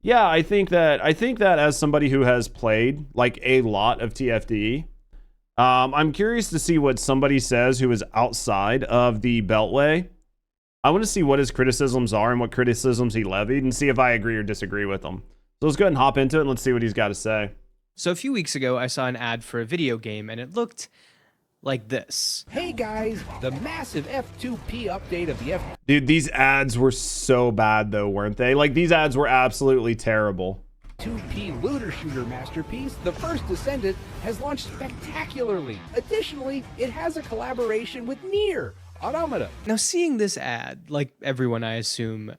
Yeah, I think that as somebody who has played like a lot of TFD, I'm curious to see what somebody says who is outside of the Beltway. I want to see what his criticisms are and what criticisms he levied and see if I agree or disagree with them. So let's go ahead and hop into it and let's see what he's got to say. So a few weeks ago, I saw an ad for a video game and it looked like this. Hey guys, the massive F2P update of the Dude, these ads were so bad though, weren't they? Like, these ads were absolutely terrible. F2P looter shooter masterpiece, The First Descendant, has launched spectacularly. Additionally, it has a collaboration with Nier Automata. Now, seeing this ad, like everyone I assume,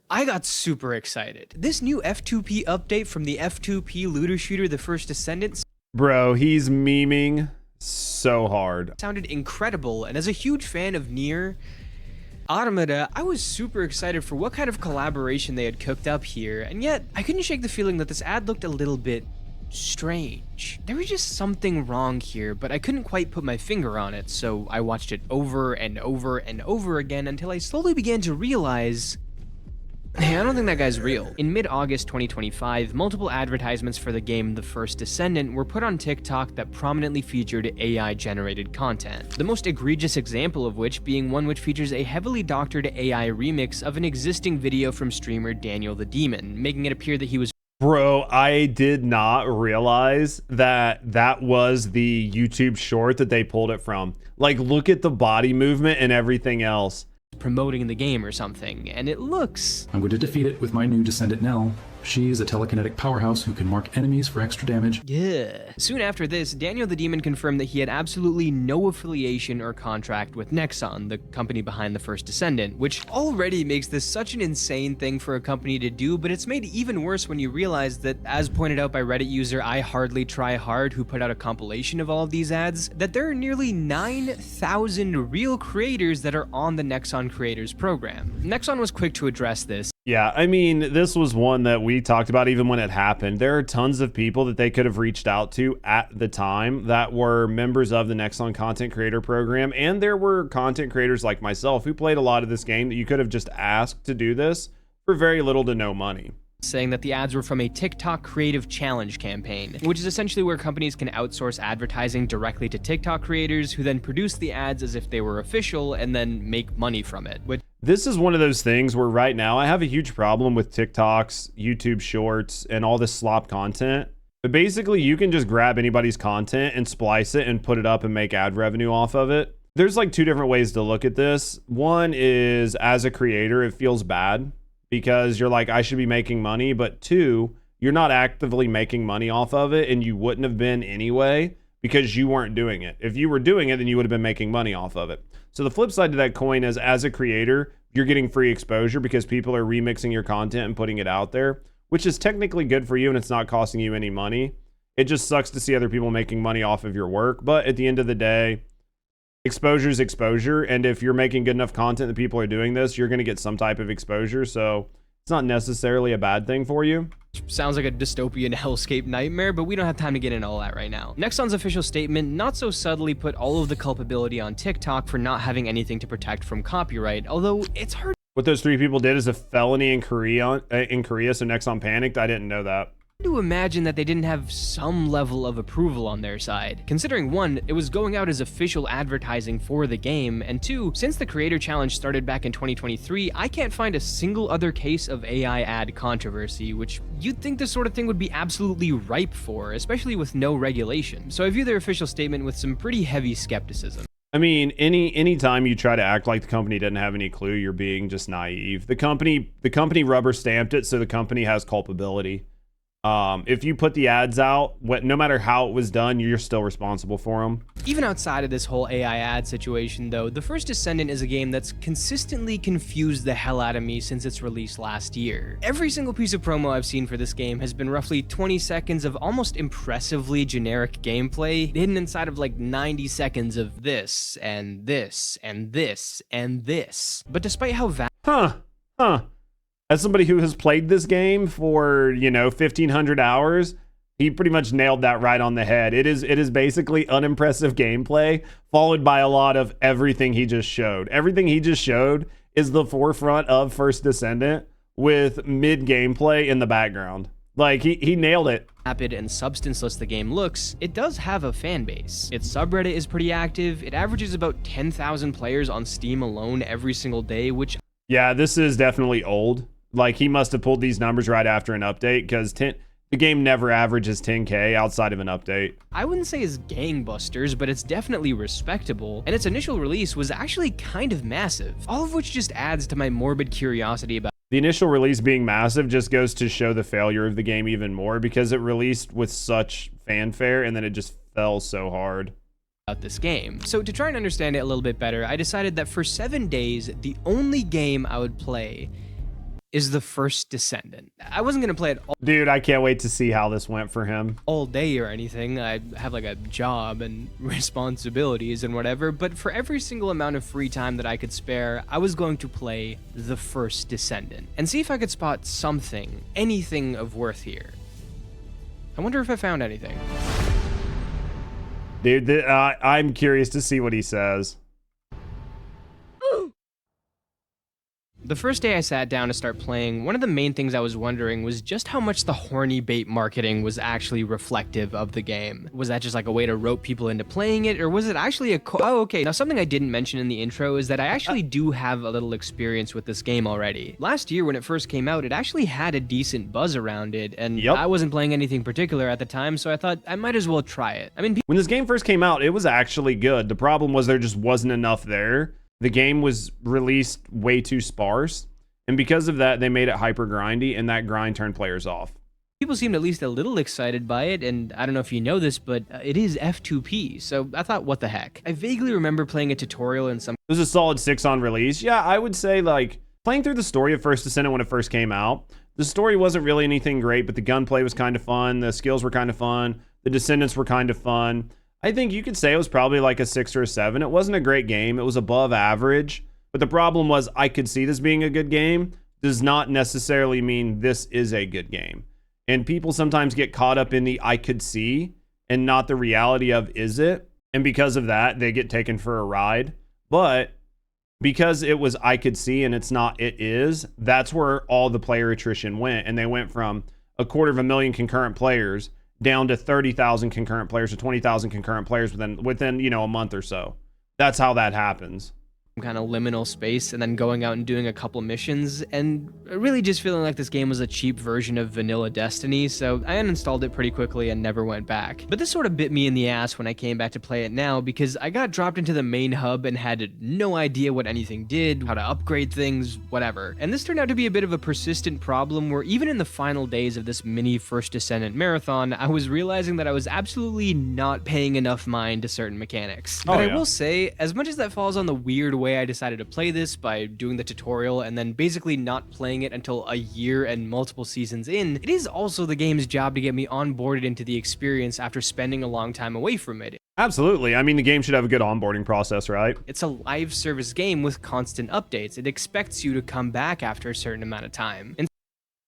I got super excited. This new F2P update from the F2P looter shooter The First Descendant Bro, he's memeing so hard. sounded incredible, and as a huge fan of Nier Automata, I was super excited for what kind of collaboration they had cooked up here, and yet I couldn't shake the feeling that this ad looked a little bit strange. There was just something wrong here, but I couldn't quite put my finger on it, so I watched it over and over and over again until I slowly began to realize, hey, I don't think that guy's real. In mid-August 2025, multiple advertisements for the game The First Descendant were put on TikTok that prominently featured AI-generated content. The most egregious example of which being one which features a heavily doctored AI remix of an existing video from streamer Daniel the Demon, making it appear that he was Bro, I did not realize that that was the YouTube short that they pulled it from. Like, look at the body movement and everything else. promoting the game or something, and it looks I'm going to defeat it with my new descendant Nell. She's a telekinetic powerhouse who can mark enemies for extra damage. yeah. Soon after this, Daniel the Demon confirmed that he had absolutely no affiliation or contract with Nexon, the company behind The First Descendant, which already makes this such an insane thing for a company to do, but it's made even worse when you realize that, as pointed out by Reddit user I Hardly Try Hard, who put out a compilation of all of these ads, that there are nearly 9,000 real creators that are on the Nexon Creators Program. Nexon was quick to address this. Yeah, I mean, this was one that we talked about even when it happened. There are tons of people that they could have reached out to at the time that were members of the Nexon Content Creator Program, and there were content creators like myself who played a lot of this game that you could have just asked to do this for very little to no money. Saying that the ads were from a TikTok Creative Challenge campaign, which is essentially where companies can outsource advertising directly to TikTok creators who then produce the ads as if they were official and then make money from it. This is one of those things where right now I have a huge problem with TikToks, YouTube Shorts, and all this slop content. But basically, you can just grab anybody's content and splice it and put it up and make ad revenue off of it. There's like two different ways to look at this. One is, as a creator, it feels bad because you're like, I should be making money. But two, you're not actively making money off of it, and you wouldn't have been anyway because you weren't doing it. If you were doing it, then you would have been making money off of it. So the flip side to that coin is, as a creator, you're getting free exposure because people are remixing your content and putting it out there, which is technically good for you and it's not costing you any money. It just sucks to see other people making money off of your work. But at the end of the day, exposure is exposure. And if you're making good enough content that people are doing this, you're going to get some type of exposure. So it's not necessarily a bad thing for you. Sounds like a dystopian hellscape nightmare, but we don't have time to get into all that right now. Nexon's official statement not so subtly put all of the culpability on TikTok for not having anything to protect from copyright, although it's hard What those three people did is a felony in Korea, so Nexon panicked. I didn't know that. to imagine that they didn't have some level of approval on their side, considering one, it was going out as official advertising for the game, and two, since the Creator Challenge started back in 2023, I can't find a single other case of AI ad controversy, which you'd think this sort of thing would be absolutely ripe for, especially with no regulation. So I view their official statement with some pretty heavy skepticism. I mean, any time you try to act like the company didn't have any clue, you're being just naive. The company rubber stamped it, so the company has culpability. If you put the ads out, no matter how it was done, you're still responsible for them. Even outside of this whole AI ad situation though, The First Descendant is a game that's consistently confused the hell out of me since its release last year. Every single piece of promo I've seen for this game has been roughly 20 seconds of almost impressively generic gameplay, hidden inside of like 90 seconds of this, and this, and this, and this. But despite how As somebody who has played this game for, 1,500 hours, he pretty much nailed that right on the head. It is basically unimpressive gameplay, followed by a lot of everything he just showed. Everything he just showed is the forefront of First Descendant, with mid gameplay in the background. Like he nailed it. Rapid and substanceless the game looks, it does have a fan base. Its subreddit is pretty active. It averages about 10,000 players on Steam alone every single day, which... Yeah, this is definitely old. Like, he must have pulled these numbers right after an update, because the game never averages 10K outside of an update. I wouldn't say is gangbusters, but it's definitely respectable, and its initial release was actually kind of massive, all of which just adds to my morbid curiosity about... The initial release being massive just goes to show the failure of the game even more, because it released with such fanfare and then it just fell so hard. This game. So to try and understand it a little bit better, I decided that for 7 days, the only game I would play is the first Descendant. I wasn't going to play it Dude, I can't wait to see how this went for him. all day or anything. I have like a job and responsibilities and whatever, but for every single amount of free time that I could spare, I was going to play the first Descendant and see if I could spot something, anything of worth here. I wonder if I found anything. Dude, I'm curious to see what he says. The first day I sat down to start playing, one of the main things I was wondering was just how much the horny bait marketing was actually reflective of the game. Was that just like a way to rope people into playing it, or was it actually a oh, okay. Now, something I didn't mention in the intro is that I actually do have a little experience with this game already. Last year when it first came out, it actually had a decent buzz around it, and I wasn't playing anything particular at the time, so I thought I might as well try it. I mean, when this game first came out, it was actually good. The problem was there just wasn't enough there. The game was released way too sparse, and because of that, they made it hyper grindy, and that grind turned players off. people seemed at least a little excited by it, and I don't know if you know this, but it is F2P, so I thought, what the heck? I vaguely remember playing a tutorial in some... It was a solid 6 on release. Yeah, I would say, like, playing through the story of First Descendant when it first came out, the story wasn't really anything great, but the gunplay was kind of fun, the skills were kind of fun, the Descendants were kind of fun. I think you could say it was probably like a 6 or a 7. It wasn't a great game. It was above average. But the problem was I could see this being a good game does not necessarily mean this is a good game. And people sometimes get caught up in the I could see and not the reality of is it. And because of that, they get taken for a ride. But because it was I could see and it's not it is, that's where all the player attrition went. And they went from 250,000 concurrent players down to 30,000 concurrent players to 20,000 concurrent players within a month or so. That's how that happens. Kind of liminal space and then going out and doing a couple missions and really just feeling like this game was a cheap version of vanilla Destiny, so I uninstalled it pretty quickly and never went back. But this sort of bit me in the ass when I came back to play it now because I got dropped into the main hub and had no idea what anything did, how to upgrade things, whatever. And this turned out to be a bit of a persistent problem where even in the final days of this mini First Descendant marathon, I was realizing that I was absolutely not paying enough mind to certain mechanics. But I will say, as much as that falls on the weird way I decided to play this by doing the tutorial and then basically not playing it until a year and multiple seasons in, it is also the game's job to get me onboarded into the experience after spending a long time away from it. Absolutely. I mean, the game should have a good onboarding process, right? It's a live service game with constant updates. It expects you to come back after a certain amount of time. And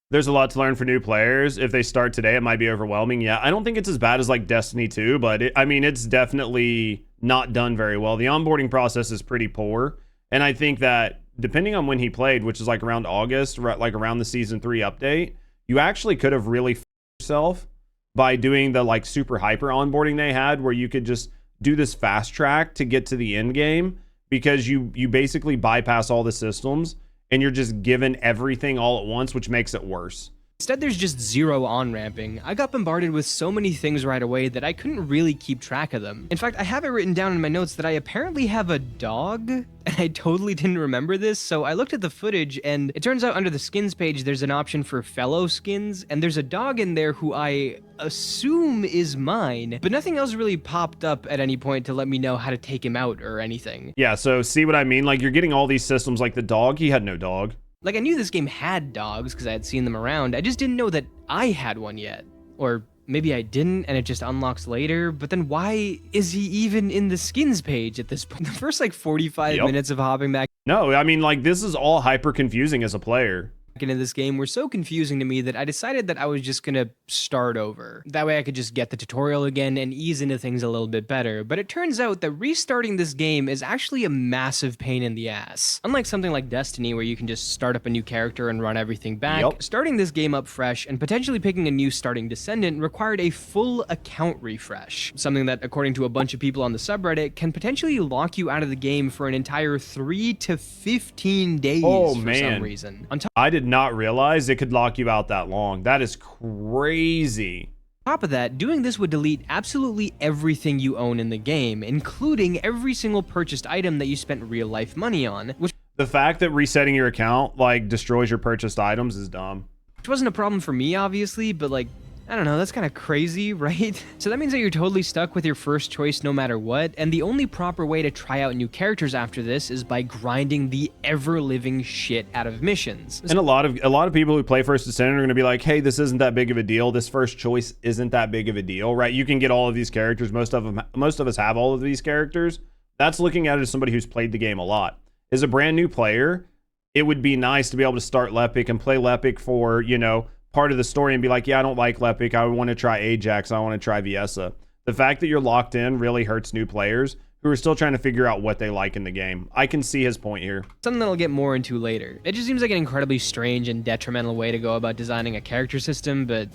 there's a lot to learn for new players. If they start today, it might be overwhelming. Yeah, I don't think it's as bad as like Destiny 2, but it's definitely not done very well. The onboarding process is pretty poor. And I think that depending on when he played, which is like around August, like around the season 3 update, you actually could have really yourself by doing the like super hyper onboarding they had where you could just do this fast track to get to the end game because you basically bypass all the systems and you're just given everything all at once, which makes it worse. Instead, there's just zero on-ramping. I got bombarded with so many things right away that I couldn't really keep track of them. In fact, I have it written down in my notes that I apparently have a dog, and I totally didn't remember this, so I looked at the footage, and it turns out under the skins page, there's an option for fellow skins, and there's a dog in there who I assume is mine, but nothing else really popped up at any point to let me know how to take him out or anything. Yeah, so see what I mean? Like, you're getting all these systems like the dog. He had no dog. Like, I knew this game had dogs because I had seen them around. I just didn't know that I had one yet. Or maybe I didn't and it just unlocks later. But then why is he even in the skins page at this point? The first, like, 45 minutes of hopping back. No, I mean, like, this is all hyper confusing as a player. into this game were so confusing to me that I decided that I was just gonna start over. That way I could just get the tutorial again and ease into things a little bit better. But it turns out that restarting this game is actually a massive pain in the ass. Unlike something like Destiny where you can just start up a new character and run everything back, starting this game up fresh and potentially picking a new starting descendant required a full account refresh. Something that, according to a bunch of people on the subreddit, can potentially lock you out of the game for an entire 3 to 15 days for some reason. I did not realize it could lock you out that long. That is crazy. On top of that, doing this would delete absolutely everything you own in the game, including every single purchased item that you spent real life money on, which the fact that resetting your account like destroys your purchased items is dumb. Which wasn't a problem for me, obviously, but like, I don't know, that's kind of crazy, right? So that means that you're totally stuck with your first choice no matter what, and the only proper way to try out new characters after this is by grinding the ever-living shit out of missions. And a lot of people who play First Descendant are going to be like, hey, this isn't that big of a deal. This first choice isn't that big of a deal, right? You can get all of these characters. Most of us have all of these characters. That's looking at it as somebody who's played the game a lot. As a brand new player, it would be nice to be able to start Lepic and play Lepic for, you know, part of the story and be like, yeah, I don't like Lepic. I want to try Ajax. I want to try Viessa. The fact that you're locked in really hurts new players who are still trying to figure out what they like in the game. I can see his point here. Something that I'll get more into later. It just seems like an incredibly strange and detrimental way to go about designing a character system, but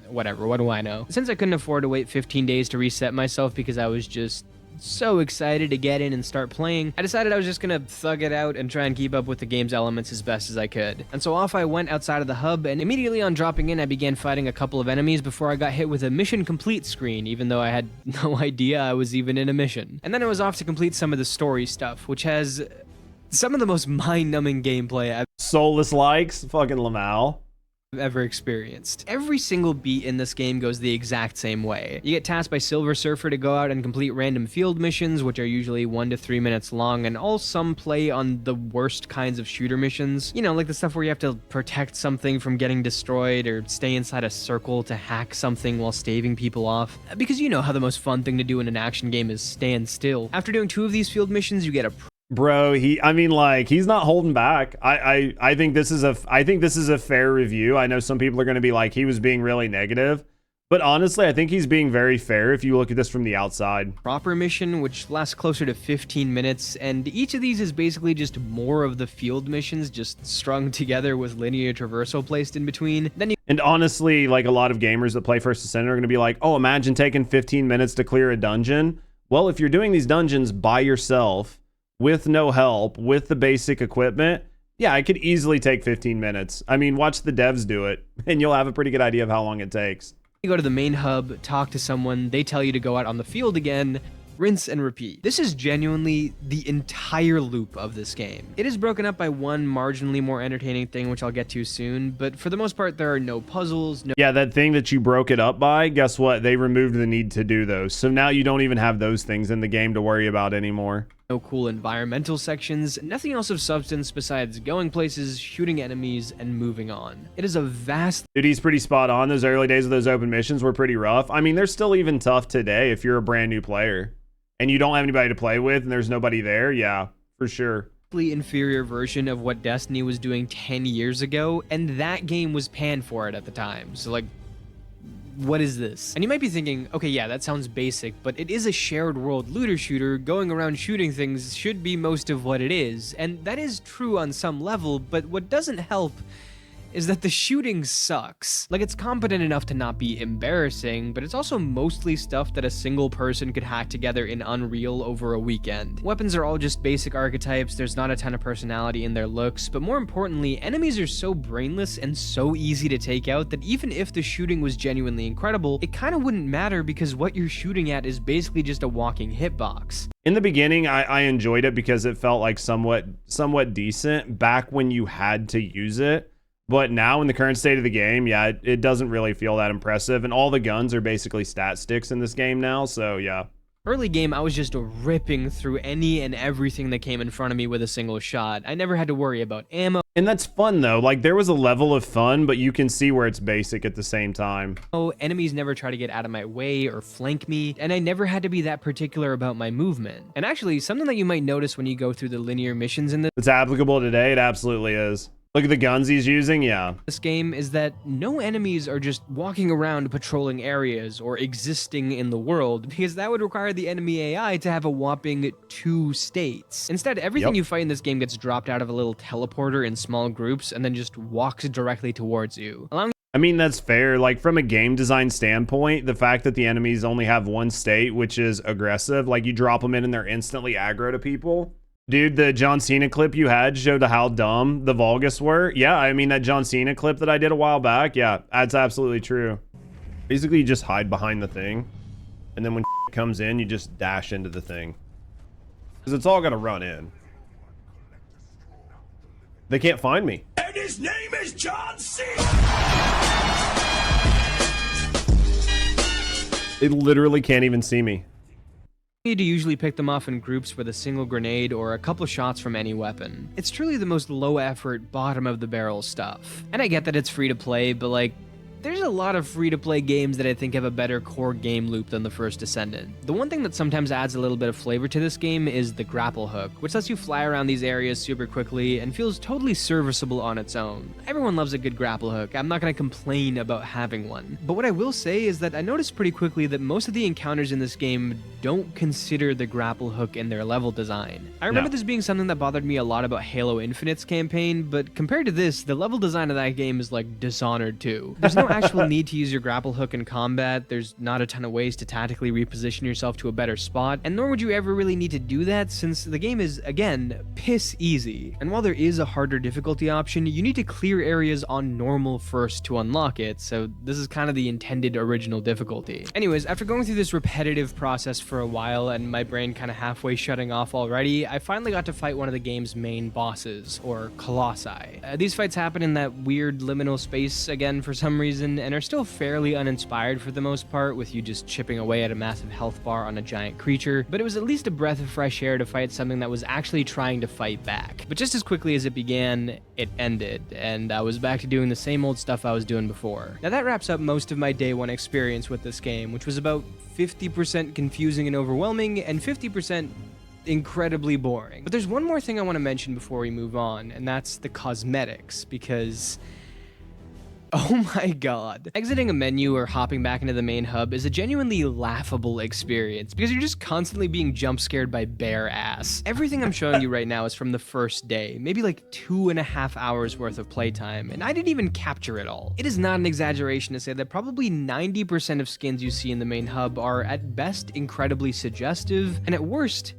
whatever, what do I know? Since I couldn't afford to wait 15 days to reset myself because I was just so excited to get in and start playing, I decided I was just gonna thug it out and try and keep up with the game's elements as best as I could. And so off I went outside of the hub, and immediately on dropping in I began fighting a couple of enemies before I got hit with a mission complete screen, even though I had no idea I was even in a mission. And then I was off to complete some of the story stuff, which has some of the most mind-numbing gameplay I've Soulless likes fucking Lamal. Ever experienced. Every single beat in this game goes the exact same way. You get tasked by Silver Surfer to go out and complete random field missions, which are usually 1 to 3 minutes long, and all some play on the worst kinds of shooter missions. You know, like the stuff where you have to protect something from getting destroyed, or stay inside a circle to hack something while staving people off. Because you know how the most fun thing to do in an action game is stand still. After doing 2 of these field missions, you get a Bro, he's not holding back. I think this is a fair review. I know some people are going to be like, he was being really negative, but honestly, I think he's being very fair if you look at this from the outside. Proper mission, which lasts closer to 15 minutes, and each of these is basically just more of the field missions, just strung together with linear traversal placed in between. And honestly, like a lot of gamers that play First Descendant are going to be like, oh, imagine taking 15 minutes to clear a dungeon. Well, if you're doing these dungeons by yourself, with no help, with the basic equipment, yeah, I could easily take 15 minutes. I mean, watch the devs do it, and you'll have a pretty good idea of how long it takes. You go to the main hub, talk to someone, they tell you to go out on the field again, rinse and repeat. This is genuinely the entire loop of this game. It is broken up by one marginally more entertaining thing, which I'll get to soon, but for the most part, there are no puzzles, Yeah, that thing that you broke it up by, guess what? They removed the need to do those. So now you don't even have those things in the game to worry about anymore. No cool environmental sections, nothing else of substance besides going places, shooting enemies, and moving on. It is a vast... Dude, he's pretty spot on. Those early days of those open missions were pretty rough. I mean, they're still even tough today if you're a brand new player and you don't have anybody to play with and there's nobody there. Yeah, for sure. Inferior version of what Destiny was doing 10 years ago, and that game was panned for it at the time. So like, what is this? And you might be thinking, okay, yeah, that sounds basic, but it is a shared world looter shooter. Going around shooting things should be most of what it is, and that is true on some level, but what doesn't help is that the shooting sucks. Like, it's competent enough to not be embarrassing, but it's also mostly stuff that a single person could hack together in Unreal over a weekend. Weapons are all just basic archetypes, there's not a ton of personality in their looks, but more importantly, enemies are so brainless and so easy to take out that even if the shooting was genuinely incredible, it kinda wouldn't matter because what you're shooting at is basically just a walking hitbox. In the beginning, I enjoyed it because it felt like somewhat decent back when you had to use it. But now in the current state of the game, yeah, it doesn't really feel that impressive. And all the guns are basically stat sticks in this game now, so yeah. Early game, I was just ripping through any and everything that came in front of me with a single shot. I never had to worry about ammo. And that's fun though, like there was a level of fun, but you can see where it's basic at the same time. Oh, enemies never try to get out of my way or flank me, and I never had to be that particular about my movement. And actually, something that you might notice when you go through the linear missions in this... It's applicable today, it absolutely is. Look at the guns he's using, yeah. This game is that no enemies are just walking around patrolling areas or existing in the world, because that would require the enemy AI to have a whopping 2 states. Instead, everything you fight in this game gets dropped out of a little teleporter in small groups and then just walks directly towards you, allowing I mean, that's fair. Like, from a game design standpoint, the fact that the enemies only have 1 state, which is aggressive, like you drop them in and they're instantly aggro to people. Dude, the John Cena clip you had showed how dumb the Vulgus were. Yeah, I mean, that John Cena clip that I did a while back, yeah, that's absolutely true. Basically, you just hide behind the thing, and then when comes in, you just dash into the thing. Because it's all gonna run in. They can't find me. And his name is John Cena! They literally can't even see me. You need to usually pick them off in groups with a single grenade or a couple shots from any weapon. It's truly the most low effort, bottom of the barrel stuff. And I get that it's free to play, but like, there's a lot of free-to-play games that I think have a better core game loop than the first Descendant. The one thing that sometimes adds a little bit of flavor to this game is the grapple hook, which lets you fly around these areas super quickly and feels totally serviceable on its own. Everyone loves a good grapple hook, I'm not gonna complain about having one. But what I will say is that I noticed pretty quickly that most of the encounters in this game don't consider the grapple hook in their level design. I remember this being something that bothered me a lot about Halo Infinite's campaign, but compared to this, the level design of that game is like Dishonored 2. There's no actual need to use your grapple hook in combat, there's not a ton of ways to tactically reposition yourself to a better spot, and nor would you ever really need to do that since the game is, again, piss easy. And while there is a harder difficulty option, you need to clear areas on normal first to unlock it, so this is kind of the intended original difficulty. Anyways, after going through this repetitive process for a while and my brain kind of halfway shutting off already, I finally got to fight one of the game's main bosses, or Colossi. These fights happen in that weird liminal space again for some reason, and are still fairly uninspired for the most part, with you just chipping away at a massive health bar on a giant creature, but it was at least a breath of fresh air to fight something that was actually trying to fight back. But just as quickly as it began, it ended, and I was back to doing the same old stuff I was doing before. Now that wraps up most of my day 1 experience with this game, which was about 50% confusing and overwhelming, and 50% incredibly boring. But there's one more thing I want to mention before we move on, and that's the cosmetics, because oh my god. Exiting a menu or hopping back into the main hub is a genuinely laughable experience because you're just constantly being jump scared by bare ass. Everything I'm showing you right now is from the first day, maybe like 2.5 hours worth of playtime, and I didn't even capture it all. It is not an exaggeration to say that probably 90% of skins you see in the main hub are at best incredibly suggestive, and at worst,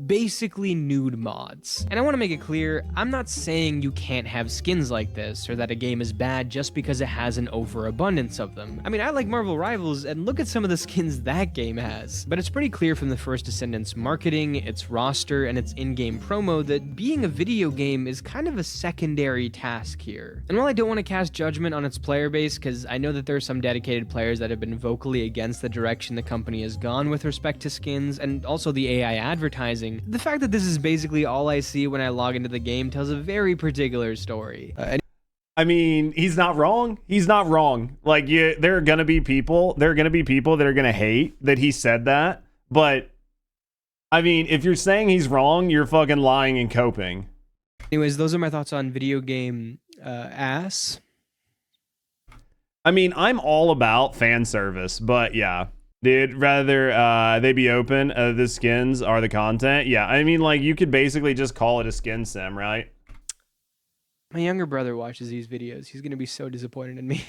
basically nude mods. And I want to make it clear, I'm not saying you can't have skins like this, or that a game is bad just because it has an overabundance of them. I mean, I like Marvel Rivals, and look at some of the skins that game has. But it's pretty clear from the first Descendant's marketing, its roster, and its in-game promo that being a video game is kind of a secondary task here. And while I don't want to cast judgment on its player base, because I know that there are some dedicated players that have been vocally against the direction the company has gone with respect to skins, and also the AI advertising, the fact that this is basically all I see when I log into the game tells a very particular story. I mean, he's not wrong. He's not wrong. Like, there are gonna be people that are gonna hate that he said that. But I mean, if you're saying he's wrong, you're fucking lying and coping. Anyways, those are my thoughts on video game ass. I mean, I'm all about fan service, but yeah. Dude, rather they be open, the skins are the content. Yeah, I mean, like, you could basically just call it a skin sim, right? My younger brother watches these videos. He's gonna be so disappointed in me.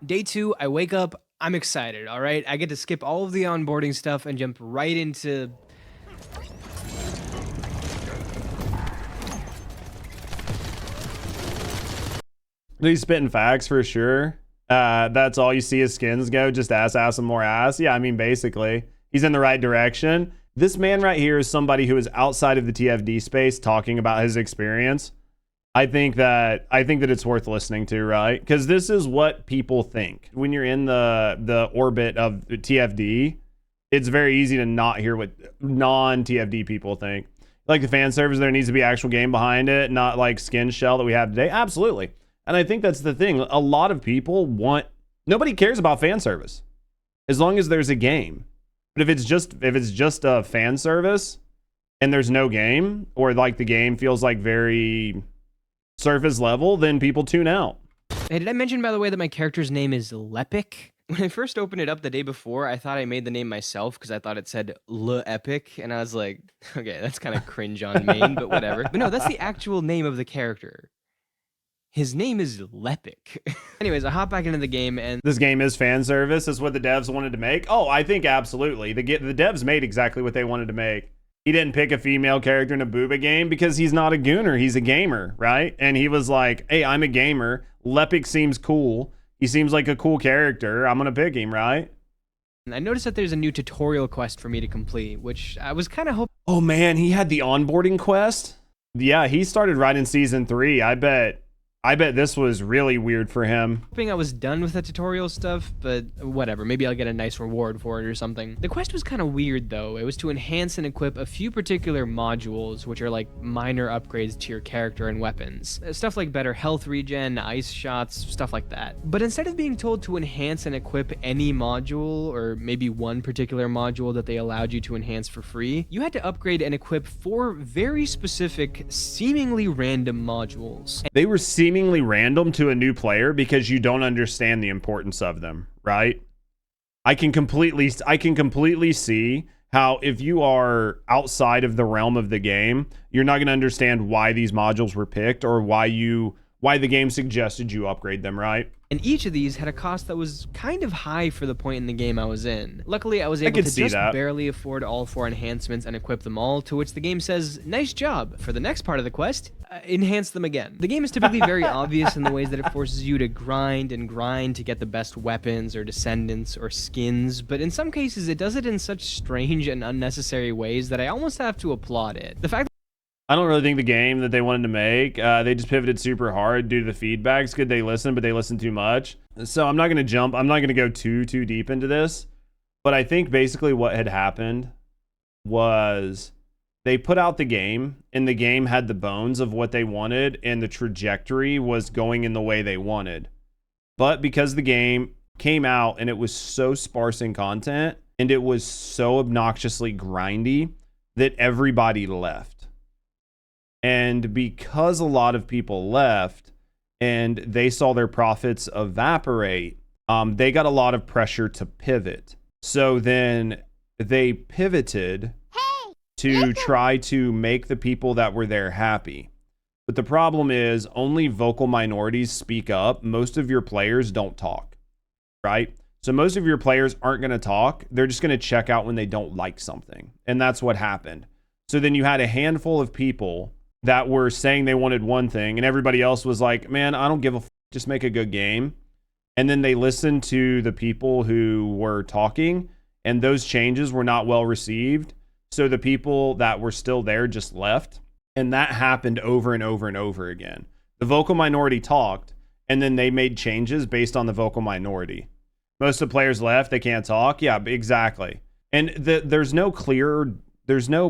Day 2, I wake up, I'm excited, all right? I get to skip all of the onboarding stuff and jump right into... He's spitting facts for sure. That's all you see as skins go, just ass and more ass. Yeah, I mean, basically, he's in the right direction. This man right here is somebody who is outside of the TFD space talking about his experience. I think that it's worth listening to, right? Because this is what people think. When you're in the orbit of TFD, it's very easy to not hear what non-TFD people think. Like the fan service, there needs to be actual game behind it, not like skin shell that we have today. Absolutely. And I think that's the thing. A lot of people nobody cares about fan service as long as there's a game. But if it's just a fan service and there's no game, or like the game feels like very surface level, then people tune out. Hey, did I mention, by the way, that my character's name is Lepic? When I first opened it up the day before, I thought I made the name myself because I thought it said Le Epic, and I was like, okay, that's kind of cringe on main, but whatever. But no, that's the actual name of the character. His name is Lepic. Anyways, I hop back into the game, and This game is fan service. Is what the devs wanted to make. Oh, I think absolutely. The devs made exactly what they wanted to make. He didn't pick a female character in a booba game because he's not a gooner. He's a gamer, right? And he was like, hey, I'm a gamer. Lepic seems cool. He seems like a cool character. I'm going to pick him, right? I noticed that there's a new tutorial quest for me to complete, which I was kind of hoping. Oh, man, he had the onboarding quest? Yeah, he started right in season 3. I bet this was really weird for him. I was done with the tutorial stuff, but whatever. Maybe I'll get a nice reward for it or something. The quest was kind of weird, though. It was to enhance and equip a few particular modules, which are like minor upgrades to your character and weapons. Stuff like better health regen, ice shots, stuff like that. But instead of being told to enhance and equip any module, or maybe one particular module that they allowed you to enhance for free, you had to upgrade and equip 4 very specific, seemingly random modules. They were seemingly random to a new player because you don't understand the importance of them, right? I can completely see how if you are outside of the realm of the game, you're not going to understand why these modules were picked or why the game suggested you upgrade them, right? And each of these had a cost that was kind of high for the point in the game I was in. Luckily, I was able to just barely afford all 4 enhancements and equip them all, to which the game says, nice job. For the next part of the quest, enhance them again. The game is typically very obvious in the ways that it forces you to grind and grind to get the best weapons or descendants or skins, but in some cases it does it in such strange and unnecessary ways that I almost have to applaud it. The fact I don't really think the game that they wanted to make, they just pivoted super hard due to the feedback. It's good they listen, but they listen too much. So I'm not going to go too deep into this. But I think basically what had happened was they put out the game, and the game had the bones of what they wanted, and the trajectory was going in the way they wanted. But because the game came out and it was so sparse in content, and it was so obnoxiously grindy, that everybody left. And because a lot of people left and they saw their profits evaporate, they got a lot of pressure to pivot. So then they pivoted to try to make the people that were there happy. But the problem is only vocal minorities speak up. Most of your players don't talk, right? So most of your players aren't going to talk. They're just going to check out when they don't like something. And that's what happened. So then you had a handful of people that were saying they wanted one thing, and everybody else was like, man, I don't give a just make a good game. And then they listened to the people who were talking, and those changes were not well received. So the people that were still there just left. And that happened over and over and over again. The vocal minority talked, and then they made changes based on the vocal minority. Most of the players left. They can't talk. Yeah, exactly. And there's no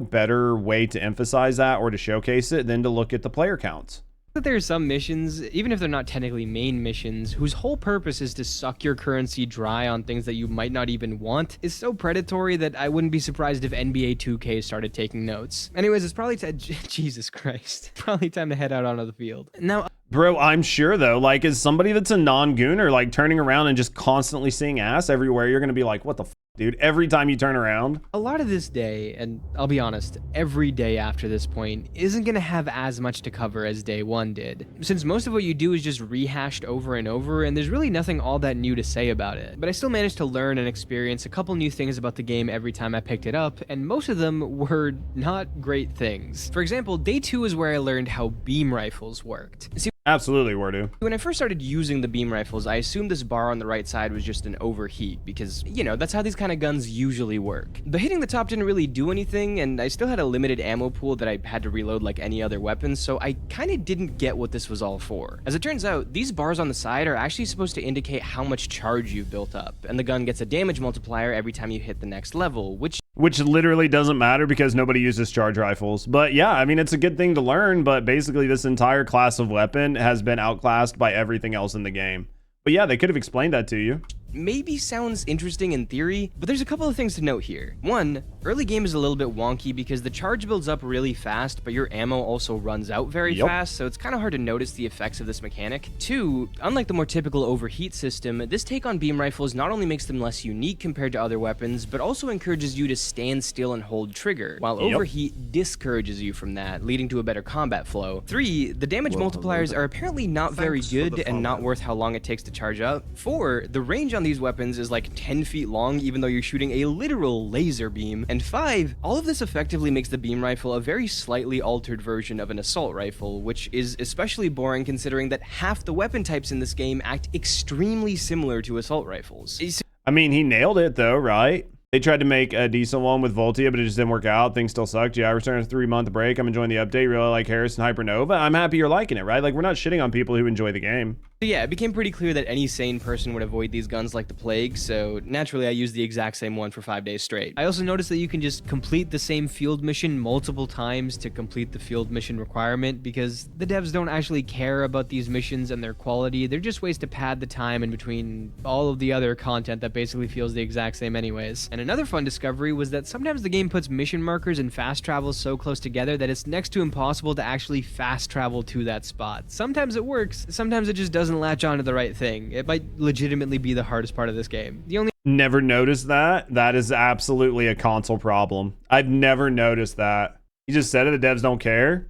better way to emphasize that or to showcase it than to look at the player counts. That there are some missions, even if they're not technically main missions, whose whole purpose is to suck your currency dry on things that you might not even want, is so predatory that I wouldn't be surprised if NBA 2K started taking notes. Anyways, it's probably Jesus Christ. Probably time to head out onto the field. Now, bro, I'm sure though, like as somebody that's a non-gooner, like turning around and just constantly seeing ass everywhere, you're gonna be like, what the dude, every time you turn around. A lot of this day, and I'll be honest, every day after this point, isn't going to have as much to cover as day 1 did. Since most of what you do is just rehashed over and over, and there's really nothing all that new to say about it. But I still managed to learn and experience a couple new things about the game every time I picked it up, and most of them were not great things. For example, day 2 is where I learned how beam rifles worked. See, absolutely, Wardu. when I first started using the beam rifles, I assumed this bar on the right side was just an overheat, because, you know, that's how these kind of guns usually work. But hitting the top didn't really do anything, and I still had a limited ammo pool that I had to reload like any other weapon, so I kinda didn't get what this was all for. As it turns out, these bars on the side are actually supposed to indicate how much charge you've built up, and the gun gets a damage multiplier every time you hit the next level, which literally doesn't matter because nobody uses charge rifles. But yeah, I mean, it's a good thing to learn, but basically this entire class of weapon has been outclassed by everything else in the game. But yeah, they could have explained that to you. maybe sounds interesting in theory, but there's a couple of things to note here. One, early game is a little bit wonky because the charge builds up really fast, but your ammo also runs out very fast, so it's kind of hard to notice the effects of this mechanic. Two, unlike the more typical overheat system, this take on beam rifles not only makes them less unique compared to other weapons, but also encourages you to stand still and hold trigger, while overheat discourages you from that, leading to a better combat flow. Three, the damage multipliers are apparently not very good and not worth how long it takes to charge up. Four, the range on these weapons is like 10 feet long, even though you're shooting a literal laser beam. And five, all of this effectively makes the beam rifle a very slightly altered version of an assault rifle, which is especially boring considering that half the weapon types in this game act extremely similar to assault rifles. I mean, he nailed it though, right? They tried to make a decent one with Voltia, but it just didn't work out. Things still sucked. Yeah, I returned a 3-month break. I'm enjoying the update. Really like Harris and Hypernova. I'm happy you're liking it, right? Like, we're not shitting on people who enjoy the game. So yeah, it became pretty clear that any sane person would avoid these guns like the plague, so naturally I used the exact same one for 5 days straight. I also noticed that you can just complete the same field mission multiple times to complete the field mission requirement, because the devs don't actually care about these missions and their quality. They're just ways to pad the time in between all of the other content that basically feels the exact same anyways. And another fun discovery was that sometimes the game puts mission markers and fast travel so close together that it's next to impossible to actually fast travel to that spot. Sometimes it works, sometimes it just doesn't latch onto the right thing. It might legitimately be the hardest part of this game. The only Never noticed that. That is absolutely a console problem. I've never noticed that. You just said it, the devs don't care.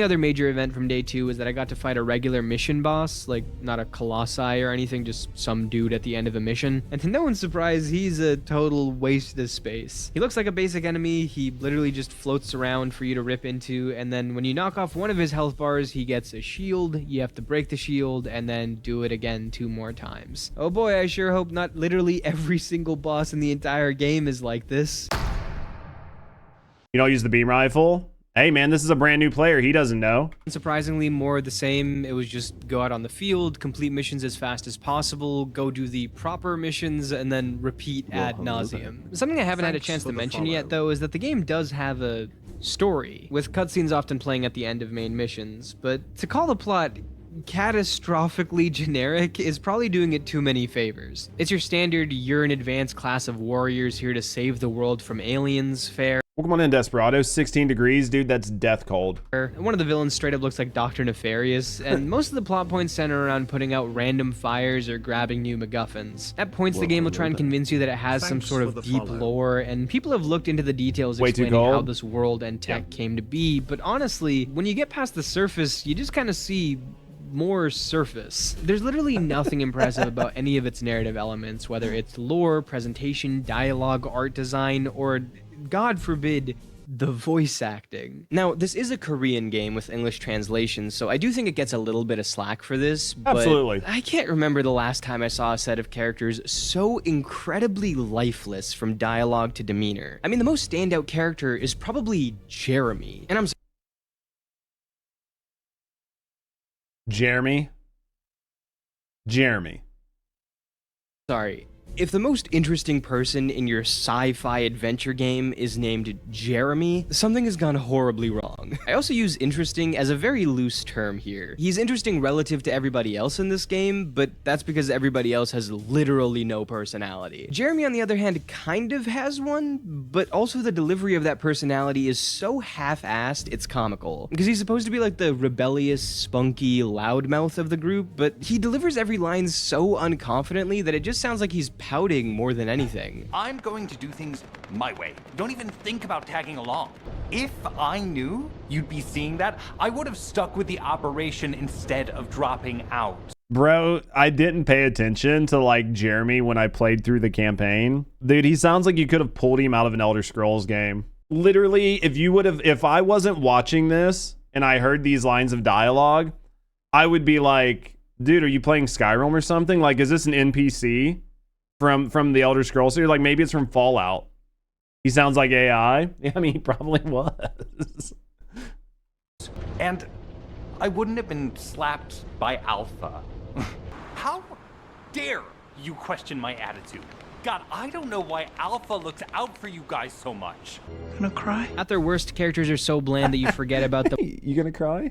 other major event from day 2 was that I got to fight a regular mission boss, like not a colossi or anything, just some dude at the end of a mission. And to no one's surprise, he's a total waste of space. He looks like a basic enemy. He literally just floats around for you to rip into, and then when you knock off one of his health bars, he gets a shield. You have to break the shield and then do it again 2 more times. Oh boy, I sure hope not literally every single boss in the entire game is like this. You don't use the beam rifle? Hey man, this is a brand new player. He doesn't know. Surprisingly, more of the same. It was just go out on the field, complete missions as fast as possible, go do the proper missions, and then repeat ad nauseum. Something I haven't had a chance to mention yet, though, is that the game does have a story, with cutscenes often playing at the end of main missions. But to call the plot catastrophically generic is probably doing it too many favors. It's your standard, you're an advanced class of warriors here to save the world from aliens fare. Welcome on in, Desperado. 16 degrees, dude, that's death cold. One of the villains straight up looks like Dr. Nefarious, and most of the plot points center around putting out random fires or grabbing new MacGuffins. At points, the game will try and convince you that it has some sort of deep lore, and people have looked into the details explaining how this world and tech came to be, but honestly, when you get past the surface, you just kind of see more surface. There's literally nothing impressive about any of its narrative elements, whether it's lore, presentation, dialogue, art design, or, God forbid, the voice acting. Now, this is a Korean game with English translations, so I do think it gets a little bit of slack for this, but absolutely. I can't remember the last time I saw a set of characters so incredibly lifeless from dialogue to demeanor. I mean, the most standout character is probably Jeremy, and I'm Jeremy. sorry. If the most interesting person in your sci-fi adventure game is named Jeremy, something has gone horribly wrong. I also use interesting as a very loose term here. He's interesting relative to everybody else in this game, but that's because everybody else has literally no personality. Jeremy, on the other hand, kind of has one, but also the delivery of that personality is so half-assed, it's comical. Because he's supposed to be like the rebellious, spunky loudmouth of the group, but he delivers every line so unconfidently that it just sounds like he's pouting more than anything. I'm going to do things my way. Don't even think about tagging along. If I knew you'd be seeing that, I would have stuck with the operation instead of dropping out. Bro, I didn't pay attention to like Jeremy when I played through the campaign. Dude, he sounds like you could have pulled him out of an Elder Scrolls game. Literally, if I wasn't watching this and I heard these lines of dialogue, I would be like, dude, are you playing Skyrim or something? Like, is this an NPC from the Elder Scrolls series? Like, maybe it's from Fallout. He sounds like AI. Yeah, I mean, he probably was. And I wouldn't have been slapped by Alpha. How dare you question my attitude? God, I don't know why Alpha looks out for you guys so much. Gonna cry? At their worst, characters are so bland that you forget about the You gonna cry?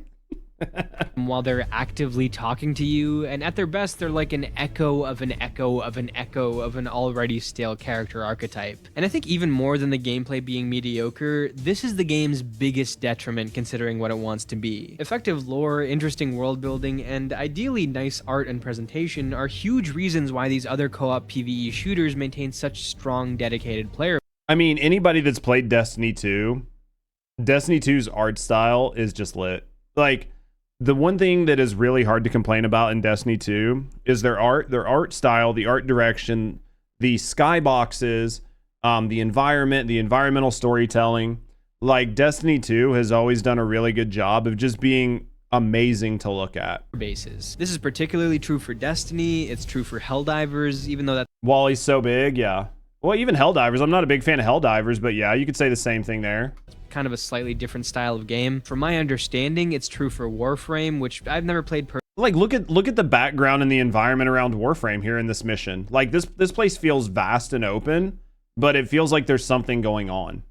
while they're actively talking to you, and at their best, they're like an echo of an echo of an echo of an already stale character archetype. And I think even more than the gameplay being mediocre, this is the game's biggest detriment considering what it wants to be. Effective lore, interesting world building, and ideally nice art and presentation are huge reasons why these other co-op PvE shooters maintain such strong, dedicated player. I mean, anybody that's played Destiny 2, Destiny 2's art style is just lit. Like, the one thing that is really hard to complain about in Destiny 2 is their art style, the art direction, the skyboxes, the environment, the environmental storytelling. Like, Destiny 2 has always done a really good job of just being amazing to look at. Bases. This is particularly true for Destiny. It's true for Helldivers, even though that Wally's so big, yeah. Well, even Helldivers. I'm not a big fan of Helldivers, but yeah, you could say the same thing there. kind of a slightly different style of game. From my understanding, it's true for Warframe, which I've never played like look at the background and the environment around Warframe here in this mission. Like this place feels vast and open, but it feels like there's something going on.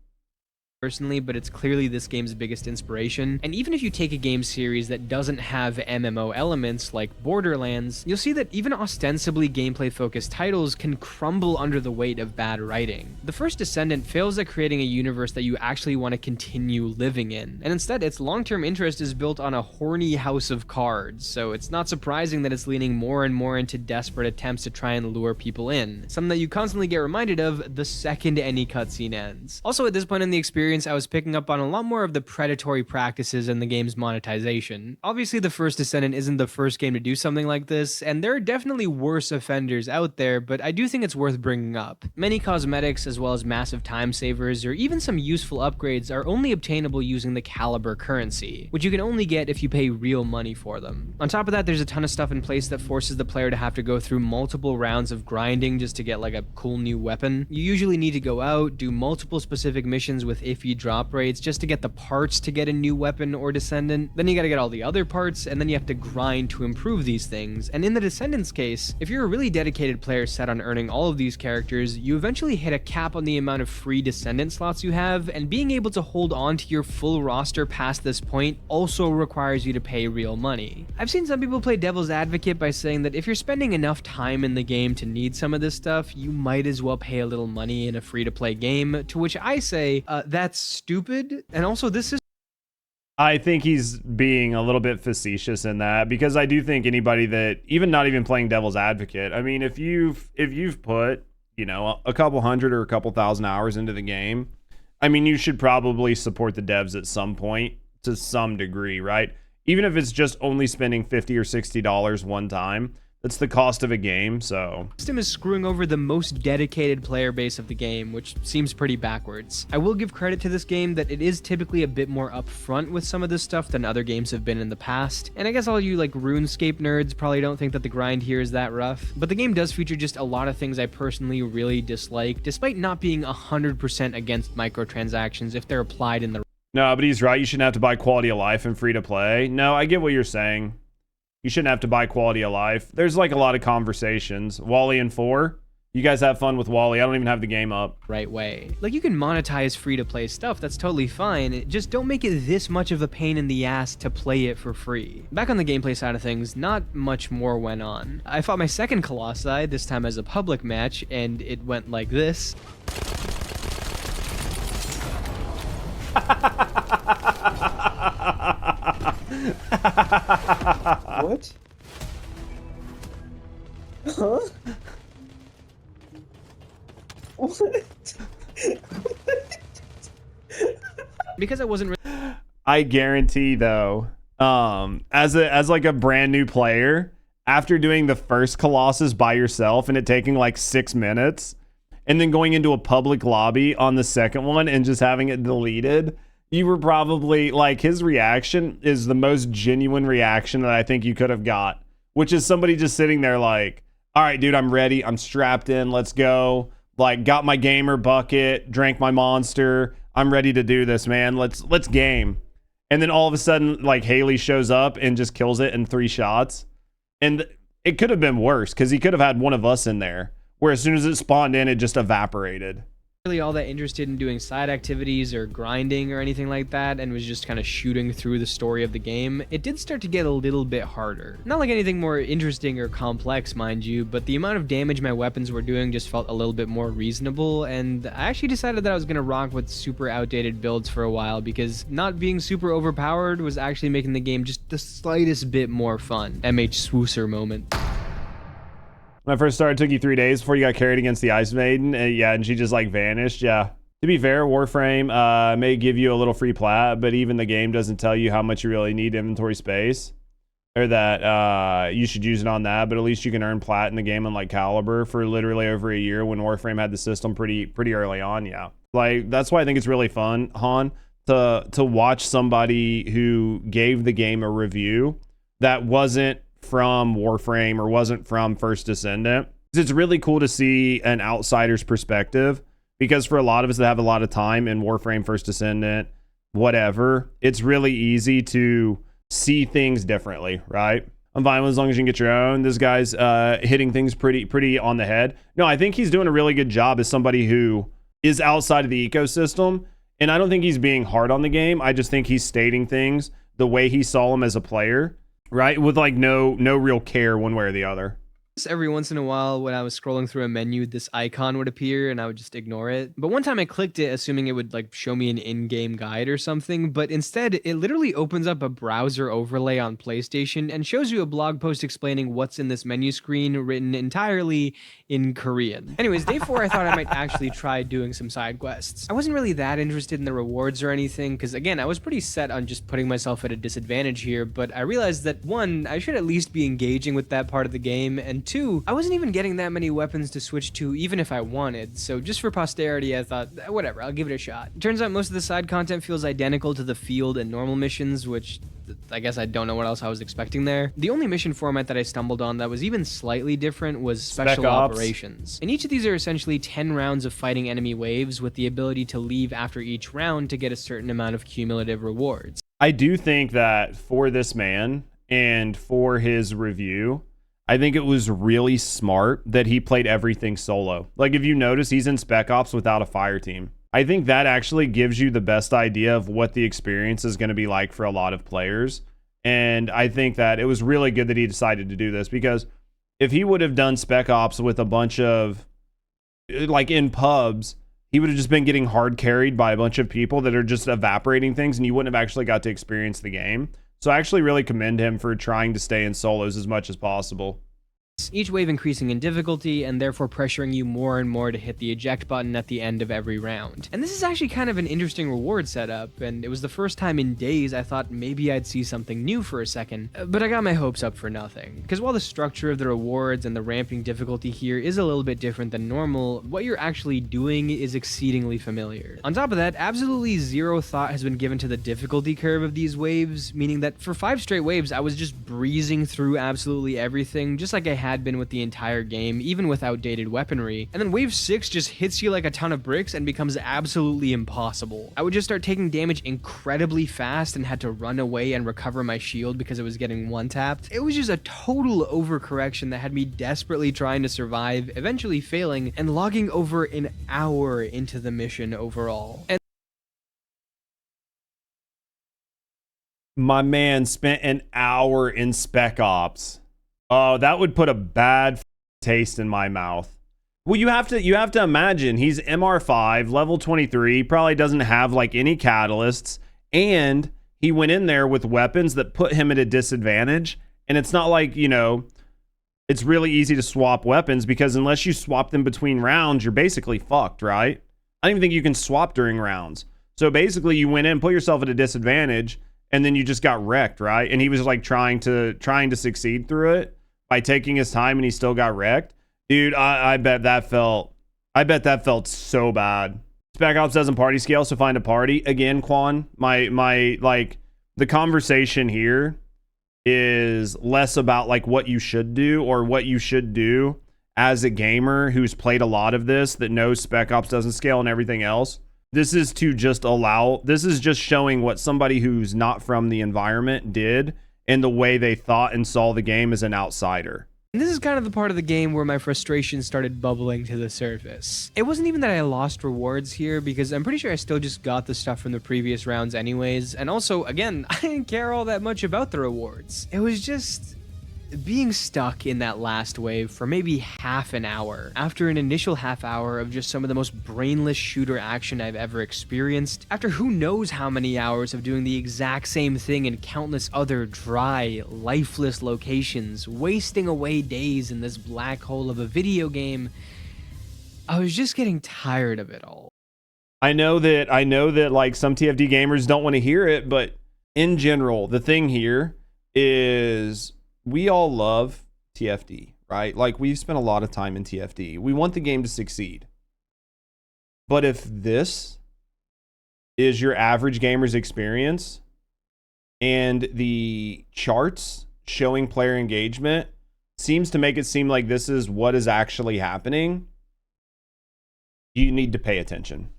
Personally, but it's clearly this game's biggest inspiration. And even if you take a game series that doesn't have MMO elements like Borderlands, you'll see that even ostensibly gameplay-focused titles can crumble under the weight of bad writing. The First Descendant fails at creating a universe that you actually want to continue living in, and instead its long-term interest is built on a horny house of cards, so it's not surprising that it's leaning more and more into desperate attempts to try and lure people in, something that you constantly get reminded of the second any cutscene ends. Also, at this point in the experience, I was picking up on a lot more of the predatory practices in the game's monetization. Obviously, The First Descendant isn't the first game to do something like this, and there are definitely worse offenders out there, but I do think it's worth bringing up. Many cosmetics, as well as massive time savers, or even some useful upgrades are only obtainable using the Caliber currency, which you can only get if you pay real money for them. On top of that, there's a ton of stuff in place that forces the player to have to go through multiple rounds of grinding just to get like a cool new weapon. You usually need to go out, do multiple specific missions with iffy drop rates just to get the parts to get a new weapon or Descendant. Then you gotta get all the other parts, and then you have to grind to improve these things. And in the Descendant's case, if you're a really dedicated player set on earning all of these characters, you eventually hit a cap on the amount of free Descendant slots you have, and being able to hold on to your full roster past this point also requires you to pay real money. I've seen some people play devil's advocate by saying that if you're spending enough time in the game to need some of this stuff, you might as well pay a little money in a free-to-play game, to which I say, that's stupid, and also this is... I think he's being a little bit facetious in that, because I do think anybody that, even not even playing devil's advocate, I mean, if you've put, you know, a couple hundred or a couple thousand hours into the game, I mean, you should probably support the devs at some point to some degree, right? Even if it's just only spending $50 or $60 one time, that's the cost of a game, so... The system is screwing over the most dedicated player base of the game, which seems pretty backwards. I will give credit to this game that it is typically a bit more upfront with some of this stuff than other games have been in the past, and I guess all you like RuneScape nerds probably don't think that the grind here is that rough, but the game does feature just a lot of things I personally really dislike, despite not being 100% against microtransactions if they're applied in the... No, but he's right, you shouldn't have to buy quality of life and free to play. No, I get what you're saying. You shouldn't have to buy quality of life. There's like a lot of conversations. Wally and 4, you guys have fun with Wally. I don't even have the game up. Right way. Like, you can monetize free-to-play stuff, that's totally fine, just don't make it this much of a pain in the ass to play it for free. Back on the gameplay side of things, not much more went on. I fought my second Colossi, this time as a public match, and it went like this. What? Huh? What? Because I wasn't really... I guarantee though, as like a brand new player, after doing the first Colossus by yourself and it taking like 6 minutes, and then going into a public lobby on the second one and just having it deleted, you were probably like, his reaction is the most genuine reaction that I think you could have got, which is somebody just sitting there like, all right, dude, I'm ready. I'm strapped in. Let's go. Like, got my gamer bucket, drank my monster. I'm ready to do this, man. Let's game. And then all of a sudden, like, Haley shows up and just kills it in 3 shots. And it could have been worse because he could have had one of us in there, where as soon as it spawned in, it just evaporated. Really all that interested in doing side activities or grinding or anything like that, and was just kind of shooting through the story of the game, it did start to get a little bit harder. Not like anything more interesting or complex, mind you, but the amount of damage my weapons were doing just felt a little bit more reasonable, and I actually decided that I was going to rock with super outdated builds for a while, because not being super overpowered was actually making the game just the slightest bit more fun. MH Swooser moment. When I first started, it took you 3 days before you got carried against the Ice Maiden. Yeah, and she just like vanished. Yeah. To be fair, Warframe may give you a little free plat, but even the game doesn't tell you how much you really need inventory space, or that you should use it on that. But at least you can earn plat in the game, unlike Caliber, for literally over a year when Warframe had the system pretty early on. Yeah, like that's why I think it's really fun, Han, to watch somebody who gave the game a review that wasn't from Warframe or wasn't from First Descendant. It's really cool to see an outsider's perspective, because for a lot of us that have a lot of time in Warframe, First Descendant, whatever, it's really easy to see things differently, right? I'm fine with as long as you can get your own. This guy's hitting things pretty on the head. No, I think he's doing a really good job as somebody who is outside of the ecosystem, and I don't think he's being hard on the game. I just think he's stating things the way he saw them as a player, right? With like no real care one way or the other. Every once in a while when I was scrolling through a menu, this icon would appear and I would just ignore it. But one time I clicked it assuming it would like show me an in-game guide or something, but instead it literally opens up a browser overlay on PlayStation and shows you a blog post explaining what's in this menu screen written entirely in Korean. Anyways, day 4 I thought I might actually try doing some side quests. I wasn't really that interested in the rewards or anything, because again, I was pretty set on just putting myself at a disadvantage here, but I realized that 1, I should at least be engaging with that part of the game, and 2, I wasn't even getting that many weapons to switch to even if I wanted, so just for posterity I thought, whatever, I'll give it a shot. Turns out most of the side content feels identical to the field and normal missions, which I guess I don't know what else I was expecting there. The only mission format that I stumbled on that was even slightly different was Special Operations. And each of these are essentially 10 rounds of fighting enemy waves with the ability to leave after each round to get a certain amount of cumulative rewards. I do think that for this man and for his review, I think it was really smart that he played everything solo. Like if you notice, he's in Spec Ops without a fire team. I think that actually gives you the best idea of what the experience is going to be like for a lot of players. And I think that it was really good that he decided to do this, because if he would have done Spec Ops with a bunch of, like in pubs, he would have just been getting hard carried by a bunch of people that are just evaporating things, and you wouldn't have actually got to experience the game. So I actually really commend him for trying to stay in solos as much as possible. Each wave increasing in difficulty and therefore pressuring you more and more to hit the eject button at the end of every round. And this is actually kind of an interesting reward setup, and it was the first time in days I thought maybe I'd see something new for a second, but I got my hopes up for nothing. Because while the structure of the rewards and the ramping difficulty here is a little bit different than normal, what you're actually doing is exceedingly familiar. On top of that, absolutely zero thought has been given to the difficulty curve of these waves, meaning that for 5 straight waves I was just breezing through absolutely everything, just like I had been with the entire game, even with outdated weaponry. And then wave 6 just hits you like a ton of bricks and becomes absolutely impossible. I would just start taking damage incredibly fast and had to run away and recover my shield because it was getting one-tapped. It was just a total overcorrection that had me desperately trying to survive, eventually failing, and logging over an hour into the mission overall. And my man spent an hour in Spec Ops. Oh, that would put a bad taste in my mouth. Well, you have to imagine he's MR5, level 23, probably doesn't have like any catalysts, and he went in there with weapons that put him at a disadvantage. And it's not like, you know, it's really easy to swap weapons, because unless you swap them between rounds, you're basically fucked, right? I don't even think you can swap during rounds. So basically you went in, put yourself at a disadvantage, and then you just got wrecked, right? And he was like trying to succeed through it by taking his time, and he still got wrecked. Dude, I bet that felt so bad. Spec Ops doesn't party scale, so find a party. Again, Quan, my like the conversation here is less about like what you should do or what you should do as a gamer who's played a lot of this, that knows Spec Ops doesn't scale and everything else. This is just showing what somebody who's not from the environment did and the way they thought and saw the game as an outsider. And this is kind of the part of the game where my frustration started bubbling to the surface. It wasn't even that I lost rewards here, because I'm pretty sure I still just got the stuff from the previous rounds anyways, and also, again, I didn't care all that much about the rewards. It was just being stuck in that last wave for maybe half an hour, after an initial half hour of just some of the most brainless shooter action I've ever experienced, after who knows how many hours of doing the exact same thing in countless other dry, lifeless locations, wasting away days in this black hole of a video game, I was just getting tired of it all. I know that like some TFD gamers don't want to hear it, but in general, the thing here is we all love TFD, right? Like, we've spent a lot of time in TFD. We want the game to succeed. But if this is your average gamer's experience and the charts showing player engagement seems to make it seem like this is what is actually happening, you need to pay attention.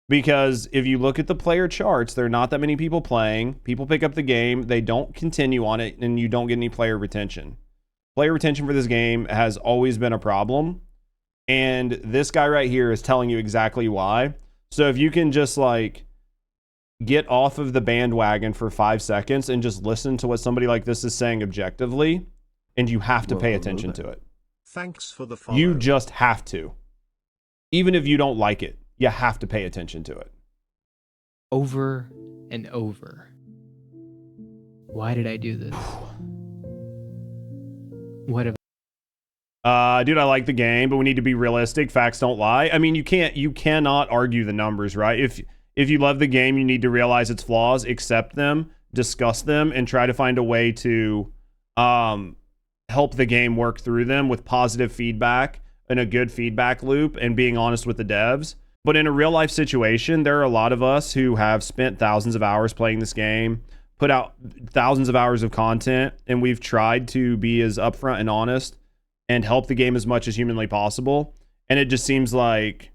Because if you look at the player charts, there are not that many people playing. People pick up the game, they don't continue on it, and you don't get any player retention. Player retention for this game has always been a problem. And this guy right here is telling you exactly why. So if you can just like get off of the bandwagon for 5 seconds and just listen to what somebody like this is saying objectively, and you have to pay attention to it. Thanks for the follow. You just have to. Even if you don't like it. You have to pay attention to it. Over and over. Why did I do this? What have dude, I like the game, but we need to be realistic. Facts don't lie. I mean, you cannot argue the numbers, right? If you love the game, you need to realize its flaws, accept them, discuss them, and try to find a way to help the game work through them with positive feedback and a good feedback loop and being honest with the devs. But in a real life situation, there are a lot of us who have spent thousands of hours playing this game, put out thousands of hours of content, and we've tried to be as upfront and honest and help the game as much as humanly possible. And it just seems like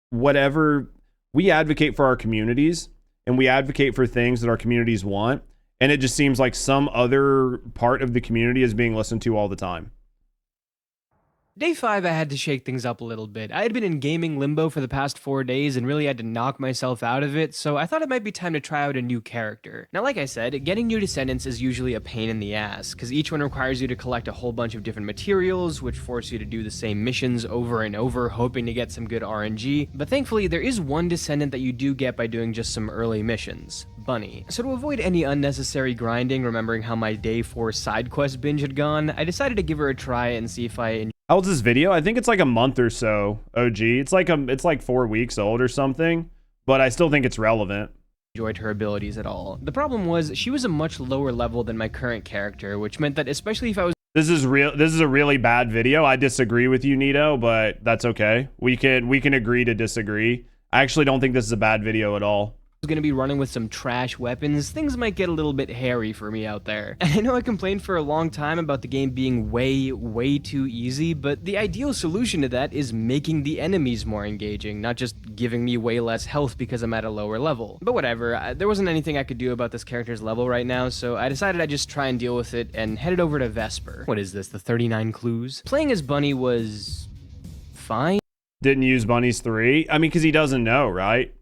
whatever we advocate for our communities and we advocate for things that our communities want. And it just seems like some other part of the community is being listened to all the time. Day 5, I had to shake things up a little bit. I had been in gaming limbo for the past 4 days and really had to knock myself out of it, so I thought it might be time to try out a new character. Now, like I said, getting new descendants is usually a pain in the ass, because each one requires you to collect a whole bunch of different materials, which force you to do the same missions over and over, hoping to get some good RNG. But thankfully, there is one descendant that you do get by doing just some early missions. Bunny. So to avoid any unnecessary grinding, remembering how my day 4 side quest binge had gone, I decided to give her a try and see if I How old's this video? I think it's like a month or so, OG. It's like 4 weeks old or something, but I still think it's relevant. enjoyed her abilities at all. The problem was, she was a much lower level than my current character, which meant that especially if I was This is a really bad video. I disagree with you, Nito, but that's okay. We can agree to disagree. I actually don't think this is a bad video at all. going to be running with some trash weapons, things might get a little bit hairy for me out there. And I know I complained for a long time about the game being way too easy, but the ideal solution to that is making the enemies more engaging, not just giving me way less health because I'm at a lower level. But whatever, there wasn't anything I could do about this character's level right now, so I decided I'd just try and deal with it and headed over to Vesper. What is this, the 39 clues? Playing as Bunny was fine, Didn't use Bunny's 3. I mean, because he doesn't know, right?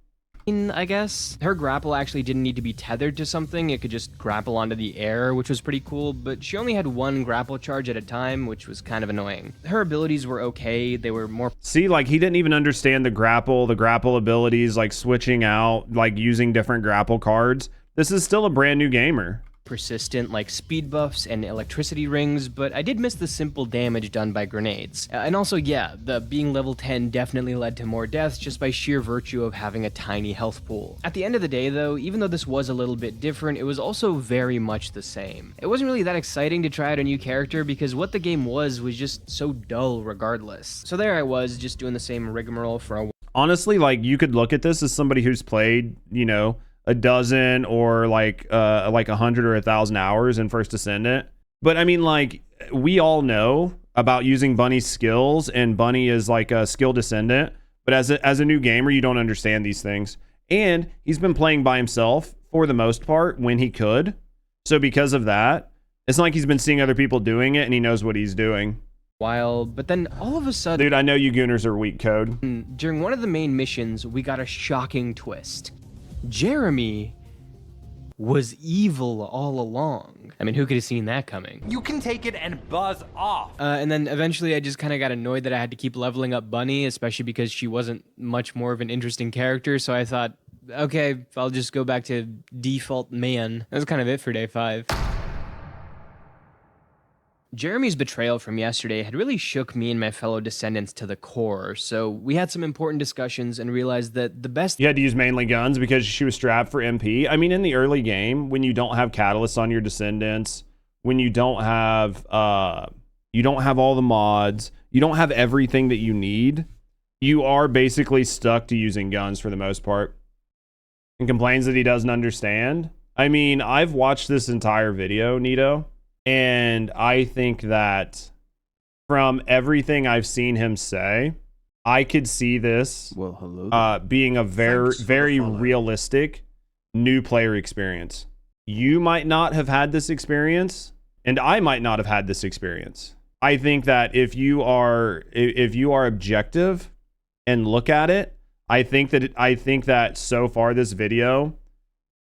I guess. Her grapple actually didn't need to be tethered to something, it could just grapple onto the air, which was pretty cool, but she only had one grapple charge at a time, which was kind of annoying. Her abilities were okay, they were more See, like, he didn't even understand the grapple abilities, like switching out, like using different grapple cards. This is still a brand new gamer. persistent, like speed buffs and electricity rings, but I did miss the simple damage done by grenades. And also, yeah, the being level 10 definitely led to more deaths just by sheer virtue of having a tiny health pool. At the end of the day though, even though this was a little bit different, it was also very much the same. It wasn't really that exciting to try out a new character because what the game was just so dull regardless. So there I was, just doing the same rigmarole for a Honestly, like, you could look at this as somebody who's played, you know, a dozen or like 100 or 1,000 hours in First Descendant. But I mean, like, we all know about using Bunny's skills, and Bunny is like a skill descendant. But as a new gamer, you don't understand these things. And he's been playing by himself for the most part when he could. So because of that, It's not like he's been seeing other people doing it and he knows what he's doing. while, but then all of a sudden, Dude, I know you gooners are weak code. during one of the main missions, we got a shocking twist. Jeremy was evil all along. I mean, who could have seen that coming? You can take it and buzz off. And then eventually I just kind of got annoyed that I had to keep leveling up Bunny, especially because she wasn't much more of an interesting character, so I thought, okay, I'll just go back to default man. That was kind of it for day 5. Jeremy's betrayal from yesterday had really shook me and my fellow descendants to the core, so we had some important discussions and realized that the best— You had to use mainly guns because she was strapped for MP. I mean, in the early game, when you don't have catalysts on your descendants, when you don't have all the mods, you don't have everything that you need, you are basically stuck to using guns for the most part. And complains that he doesn't understand. I mean, I've watched this entire video, Nito, and I think that from everything I've seen him say, I could see this being a very realistic new player experience. You might not have had this experience, and I might not have had this experience. I think that if you are objective and look at it, I think that so far this video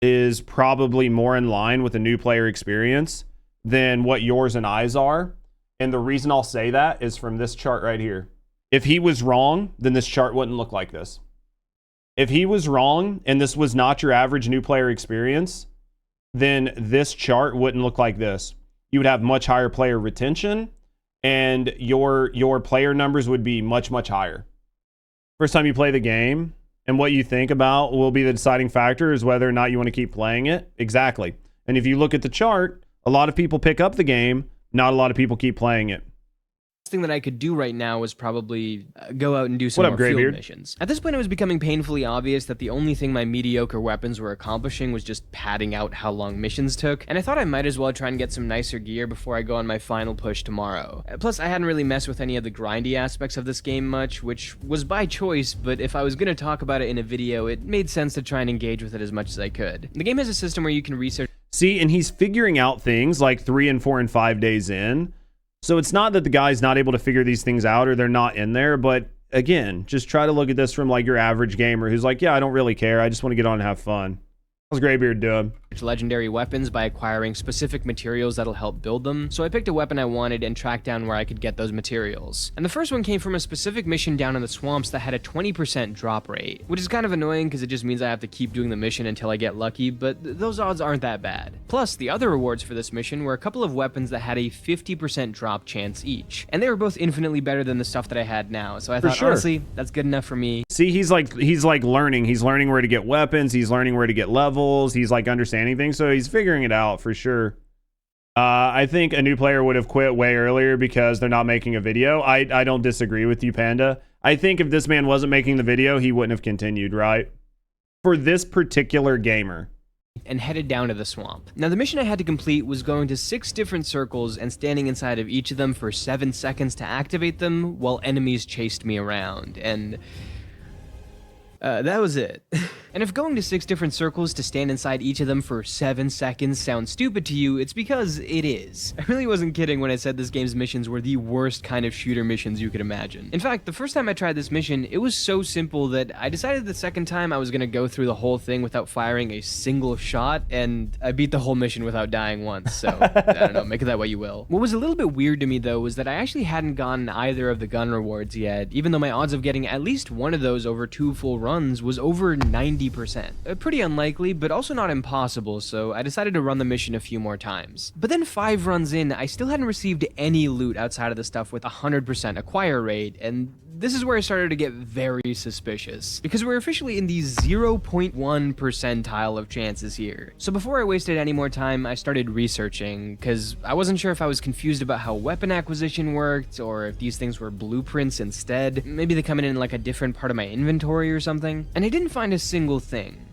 is probably more in line with a new player experience than what yours and I's are. And the reason I'll say that is from this chart right here. If he was wrong, then this chart wouldn't look like this. If he was wrong and this was not your average new player experience, then this chart wouldn't look like this. You would have much higher player retention and your player numbers would be much higher. First time you play the game and what you think about will be the deciding factor is whether or not you want to keep playing it. Exactly. And if you look at the chart, a lot of people pick up the game, not a lot of people keep playing it. thing that I could do right now was probably go out and do some more field missions. At this point, it was becoming painfully obvious that the only thing my mediocre weapons were accomplishing was just padding out how long missions took, and I thought I might as well try and get some nicer gear before I go on my final push tomorrow. Plus, I hadn't really messed with any of the grindy aspects of this game much, which was by choice, but if I was going to talk about it in a video, it made sense to try and engage with it as much as I could. The game has a system where you can research— See, and he's figuring out things like 3 and 4 and 5 days in. So it's not that the guy's not able to figure these things out or they're not in there, but again, just try to look at this from like your average gamer who's like, yeah, I don't really care. I just want to get on and have fun. How's Graybeard doing? legendary weapons by acquiring specific materials that'll help build them, so I picked a weapon I wanted and tracked down where I could get those materials. And the first one came from a specific mission down in the swamps that had a 20% drop rate, which is kind of annoying because it just means I have to keep doing the mission until I get lucky, but those odds aren't that bad. Plus, the other rewards for this mission were a couple of weapons that had a 50% drop chance each, and they were both infinitely better than the stuff that I had now, so I thought, honestly, that's good enough for me. See, he's like learning. He's learning where to get weapons. He's learning where to get levels. He's like understanding things, so he's figuring it out for sure. I think a new player would have quit way earlier because they're not making a video. I don't disagree with you, Panda. I think if this man wasn't making the video, he wouldn't have continued, right? For this particular gamer. And headed down to the swamp. Now, the mission I had to complete was going to 6 different circles and standing inside of each of them for 7 seconds to activate them while enemies chased me around, and that was it. And if going to 6 different circles to stand inside each of them for 7 seconds sounds stupid to you, it's because it is. I really wasn't kidding when I said this game's missions were the worst kind of shooter missions you could imagine. In fact, the first time I tried this mission, it was so simple that I decided the second time I was gonna go through the whole thing without firing a single shot, and I beat the whole mission without dying once, so I don't know, make of that what you will. What was a little bit weird to me though was that I actually hadn't gotten either of the gun rewards yet, even though my odds of getting at least one of those over 2 full runs was over 90%. Pretty unlikely, but also not impossible, so I decided to run the mission a few more times. But then 5 runs in, I still hadn't received any loot outside of the stuff with 100% acquire rate, and this is where I started to get very suspicious, because we're officially in the 0.1 percentile of chances here. So before I wasted any more time, I started researching, because I wasn't sure if I was confused about how weapon acquisition worked, or if these things were blueprints instead. Maybe they come in like a different part of my inventory or something. And I didn't find a single thing.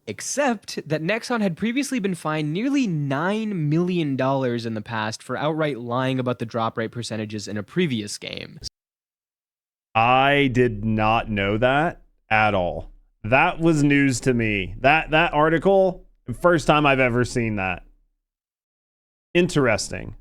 Except that Nexon had previously been fined nearly $9 million in the past for outright lying about the drop rate percentages in a previous game. I did not know that at all. That was news to me. That article, first time I've ever seen that. Interesting.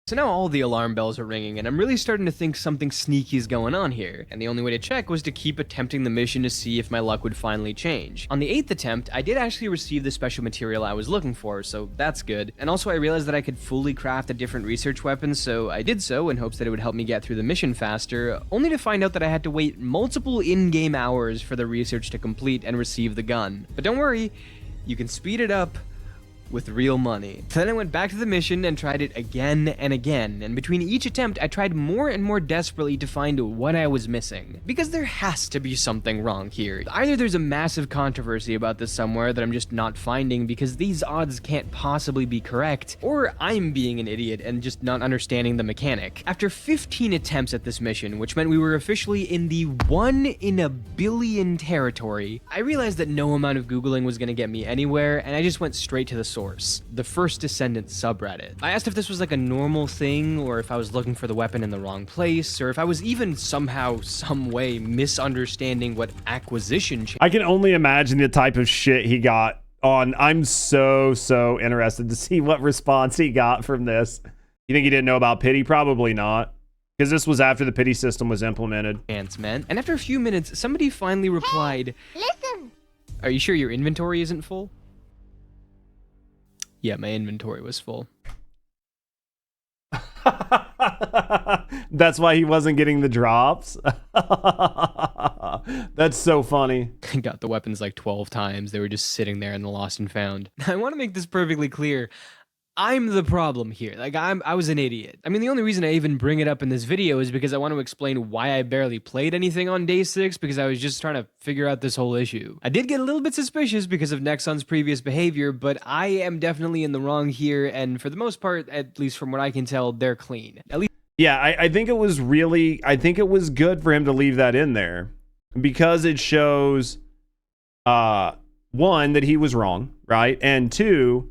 So now all the alarm bells are ringing, and I'm really starting to think something sneaky is going on here, and the only way to check was to keep attempting the mission to see if my luck would finally change. On the 8th attempt, I did actually receive the special material I was looking for, so that's good. And also I realized that I could fully craft a different research weapon, so I did so in hopes that it would help me get through the mission faster, only to find out that I had to wait multiple in-game hours for the research to complete and receive the gun. But don't worry, you can speed it up with real money. Then I went back to the mission and tried it again and again, and between each attempt I tried more and more desperately to find what I was missing. Because there has to be something wrong here. Either there's a massive controversy about this somewhere that I'm just not finding because these odds can't possibly be correct, or I'm being an idiot and just not understanding the mechanic. After 15 attempts at this mission, which meant we were officially in the 1 in a billion territory, I realized that no amount of Googling was gonna get me anywhere, and I just went straight to the source. The First Descendant subreddit. I asked if this was like a normal thing, or if I was looking for the weapon in the wrong place, or if I was even somehow, some way misunderstanding what acquisition. I can only imagine the type of shit he got on. I'm so interested to see what response he got from this. You think he didn't know about pity? Probably not. Because this was after the pity system was implemented. Man. And after a few minutes, somebody finally replied, "Hey, listen. Are you sure your inventory isn't full?" Yeah, my inventory was full. That's why he wasn't getting the drops. That's so funny. I got the weapons like 12 times. They were just sitting there in the lost and found. I want to make this perfectly clear. I'm the problem here. Like, I was an idiot. I mean, the only reason I even bring it up in this video is because I want to explain why I barely played anything on day 6, because I was just trying to figure out this whole issue. I did get a little bit suspicious because of Nexon's previous behavior, but I am definitely in the wrong here, and for the most part, at least from what I can tell, they're clean. At least. Yeah, I think it was good for him to leave that in there, because it shows, 1, that he was wrong, right? And 2,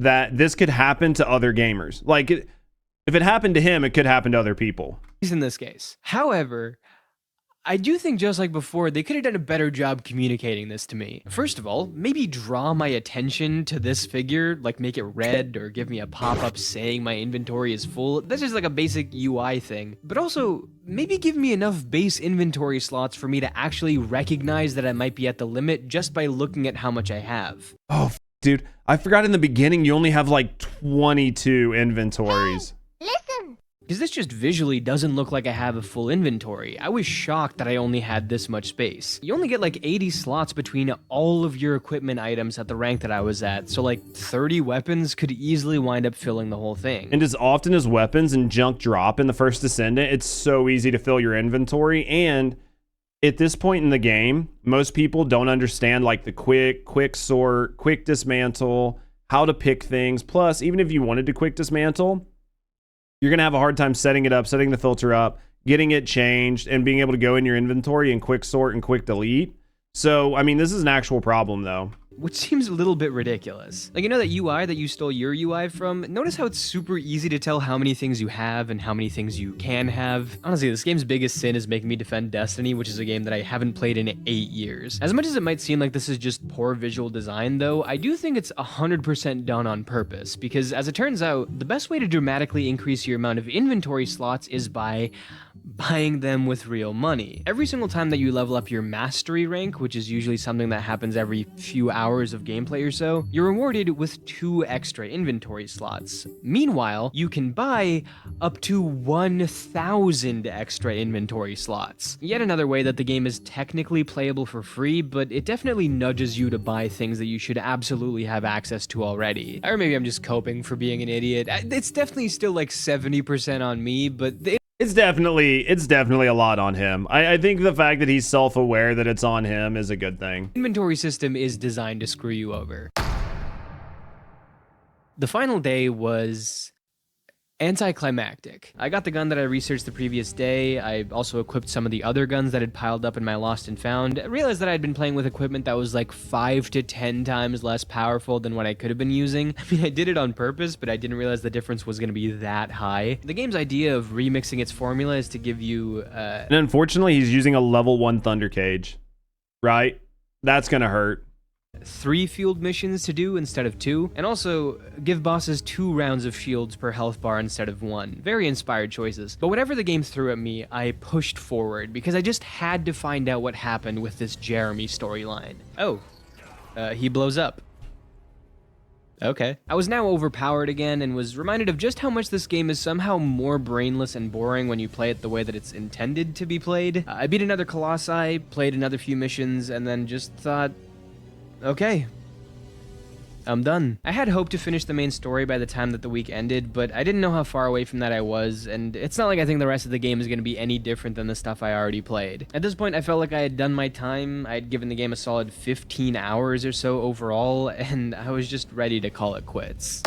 that this could happen to other gamers. Like, if it happened to him, it could happen to other people. In this case. However, I do think just like before, they could have done a better job communicating this to me. First of all, maybe draw my attention to this figure, like make it red or give me a pop-up saying my inventory is full. That's just like a basic UI thing. But also, maybe give me enough base inventory slots for me to actually recognize that I might be at the limit just by looking at how much I have. Oh, dude, I forgot in the beginning you only have like 22 inventories. Hey, listen! Because this just visually doesn't look like I have a full inventory. I was shocked that I only had this much space. You only get like 80 slots between all of your equipment items at the rank that I was at, so like 30 weapons could easily wind up filling the whole thing. And as often as weapons and junk drop in the First Descendant, it's so easy to fill your inventory, and at this point in the game, most people don't understand like the quick sort, quick dismantle, how to pick things. Plus, even if you wanted to quick dismantle, you're going to have a hard time setting it up, setting the filter up, getting it changed, and being able to go in your inventory and quick sort and quick delete. So, I mean, this is an actual problem though. Which seems a little bit ridiculous. Like, you know that UI that you stole your UI from? Notice how it's super easy to tell how many things you have and how many things you can have. Honestly, this game's biggest sin is making me defend Destiny, which is a game that I haven't played in 8 years. As much as it might seem like this is just poor visual design though, I do think it's 100% done on purpose, because as it turns out, the best way to dramatically increase your amount of inventory slots is by buying them with real money. Every single time that you level up your mastery rank, which is usually something that happens every few hours of gameplay or so, you're rewarded with 2 extra inventory slots. Meanwhile, you can buy up to 1,000 extra inventory slots. Yet another way that the game is technically playable for free, but it definitely nudges you to buy things that you should absolutely have access to already. Or maybe I'm just coping for being an idiot. It's definitely still like 70% on me, but It's definitely a lot on him. I think the fact that he's self-aware that it's on him is a good thing. Inventory system is designed to screw you over. The final day was anticlimactic. I got the gun that I researched the previous day. I also equipped some of the other guns that had piled up in my lost and found. I realized that I'd been playing with equipment that was like 5 to 10 times less powerful than what I could have been using. I mean, I did it on purpose, but I didn't realize the difference was going to be that high. The game's idea of remixing its formula is to give you and unfortunately, he's using a level 1 Thunder Cage, right? That's gonna hurt. 3 field missions to do instead of 2, and also give bosses 2 rounds of shields per health bar instead of 1. Very inspired choices. But whatever the game threw at me, I pushed forward because I just had to find out what happened with this Jeremy storyline. Oh, he blows up. Okay. I was now overpowered again and was reminded of just how much this game is somehow more brainless and boring when you play it the way that it's intended to be played. I beat another Colossi, played another few missions, and then just thought, okay, I'm done. I had hoped to finish the main story by the time that the week ended, but I didn't know how far away from that I was, and it's not like I think the rest of the game is going to be any different than the stuff I already played. At this point, I felt like I had done my time. I had given the game a solid 15 hours or so overall, and I was just ready to call it quits.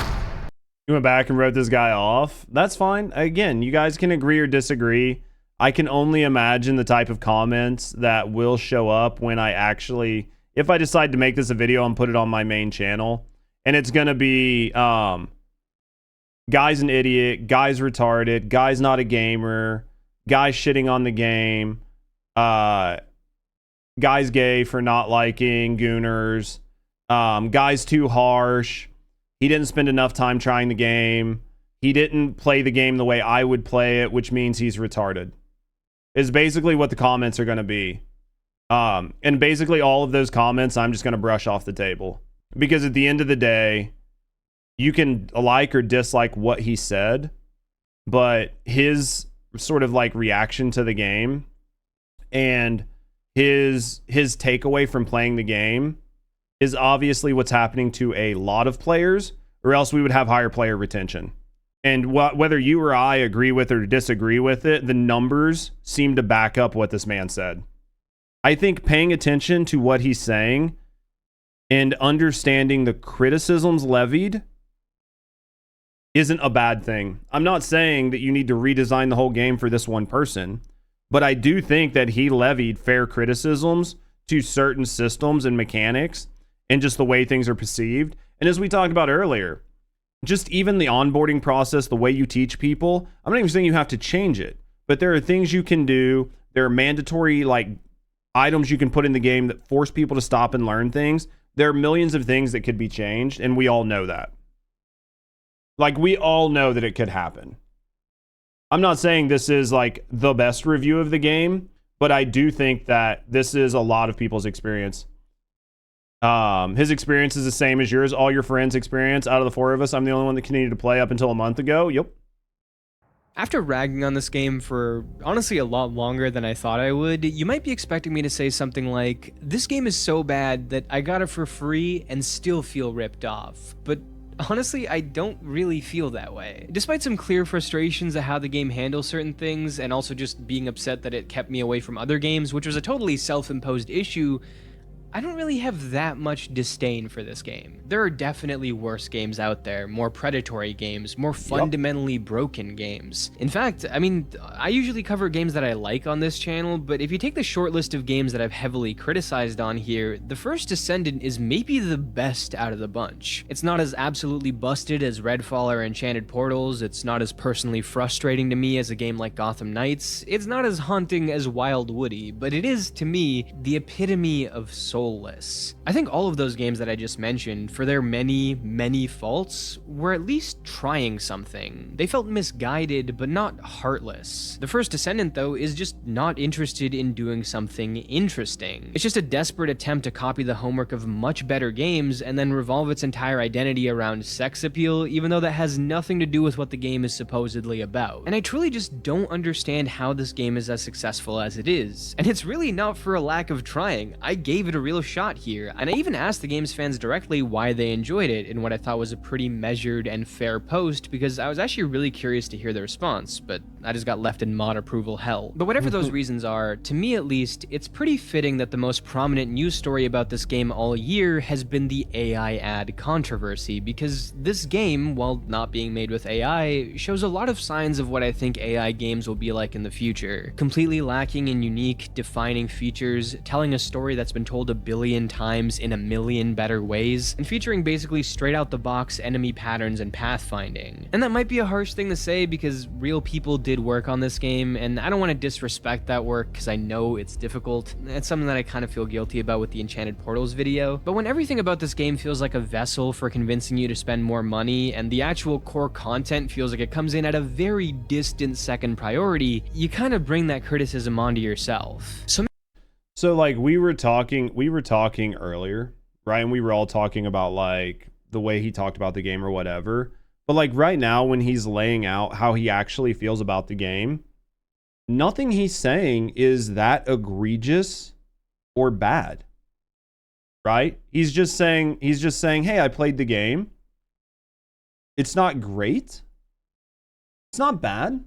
You went back and wrote this guy off. That's fine. Again, you guys can agree or disagree. I can only imagine the type of comments that will show up when I actually... if I decide to make this a video and put it on my main channel, and it's going to be, guy's an idiot, guy's retarded, guy's not a gamer, guy's shitting on the game, guy's gay for not liking Gooners, guy's too harsh, he didn't spend enough time trying the game, he didn't play the game the way I would play it, which means he's retarded. Is basically what the comments are going to be. And basically all of those comments, I'm just going to brush off the table. Because at the end of the day, you can like or dislike what he said, but his sort of like reaction to the game and his takeaway from playing the game is obviously what's happening to a lot of players, or else we would have higher player retention. And whether you or I agree with or disagree with it, the numbers seem to back up what this man said. I think paying attention to what he's saying and understanding the criticisms levied isn't a bad thing. I'm not saying that you need to redesign the whole game for this one person, but I do think that he levied fair criticisms to certain systems and mechanics and just the way things are perceived. And as we talked about earlier, just even the onboarding process, the way you teach people, I'm not even saying you have to change it, but there are things you can do. There are mandatory items you can put in the game that force people to stop and learn things. There are millions of things that could be changed, and we all know that. We all know that it could happen. I'm not saying this is the best review of the game, but I do think that this is a lot of people's experience. His experience is the same as yours. All your friends' experience. Out of the 4 of us, I'm the only one that continued to play up until a month ago. Yep. After ragging on this game for, honestly, a lot longer than I thought I would, you might be expecting me to say something like, this game is so bad that I got it for free and still feel ripped off. But honestly, I don't really feel that way. Despite some clear frustrations at how the game handles certain things, and also just being upset that it kept me away from other games, which was a totally self-imposed issue, I don't really have that much disdain for this game. There are definitely worse games out there, more predatory games, more fundamentally broken games. In fact, I mean, I usually cover games that I like on this channel, but if you take the short list of games that I've heavily criticized on here, The First Descendant is maybe the best out of the bunch. It's not as absolutely busted as Redfall or Enchanted Portals, it's not as personally frustrating to me as a game like Gotham Knights, it's not as haunting as Wild Woody, but it is, to me, the epitome of Soulless. I think all of those games that I just mentioned, for their many, many faults, were at least trying something. They felt misguided, but not heartless. The First Descendant, though, is just not interested in doing something interesting. It's just a desperate attempt to copy the homework of much better games and then revolve its entire identity around sex appeal, even though that has nothing to do with what the game is supposedly about. And I truly just don't understand how this game is as successful as it is. And it's really not for a lack of trying. I gave it a real shot here, and I even asked the game's fans directly why they enjoyed it in what I thought was a pretty measured and fair post, because I was actually really curious to hear the response, but I just got left in mod approval hell. But whatever those reasons are, to me at least, it's pretty fitting that the most prominent news story about this game all year has been the AI ad controversy, because this game, while not being made with AI, shows a lot of signs of what I think AI games will be like in the future. Completely lacking in unique, defining features, telling a story that's been told a billion times in a million better ways, and featuring basically straight out the box enemy patterns and pathfinding. And that might be a harsh thing to say because real people did work on this game, and I don't want to disrespect that work because I know it's difficult. It's something that I kind of feel guilty about with the Enchanted Portals video. But when everything about this game feels like a vessel for convincing you to spend more money, and the actual core content feels like it comes in at a very distant second priority, you kind of bring that criticism onto yourself. So like we were talking earlier, right? And we were all talking about like the way he talked about the game or whatever. But like right now when he's laying out how he actually feels about the game, nothing he's saying is that egregious or bad. Right? He's just saying, "Hey, I played the game. It's not great. It's not bad.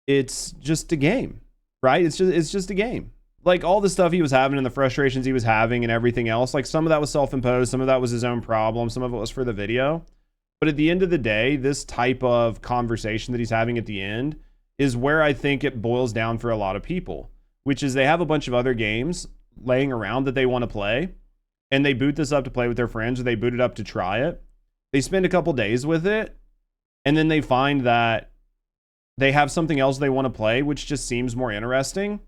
It's just a game." Right? It's just a game. Like all the stuff he was having and the frustrations he was having and everything else, like some of that was self-imposed, some of that was his own problem, some of it was for the video. But at the end of the day, this type of conversation that he's having at the end is where I think it boils down for a lot of people, which is they have a bunch of other games laying around that they want to play, and they boot this up to play with their friends, or they boot it up to try it. They spend a couple days with it, and then they find that they have something else they want to play, which just seems more interesting,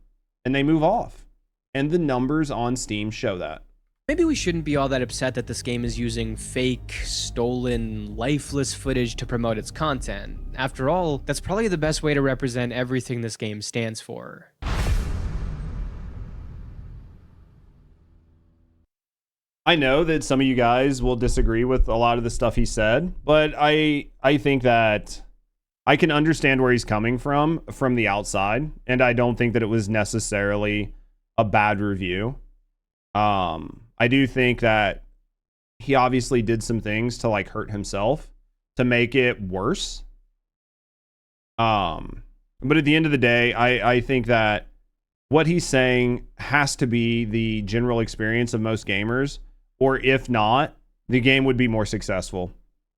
and they move off. And the numbers on Steam show that. Maybe we shouldn't be all that upset that this game is using fake, stolen, lifeless footage to promote its content. After all, that's probably the best way to represent everything this game stands for. I know that some of you guys will disagree with a lot of the stuff he said, but I think that I can understand where he's coming from the outside, and I don't think that it was necessarily a bad review. I do think that he obviously did some things to like hurt himself to make it worse. But at the end of the day, I think that what he's saying has to be the general experience of most gamers, or if not, the game would be more successful.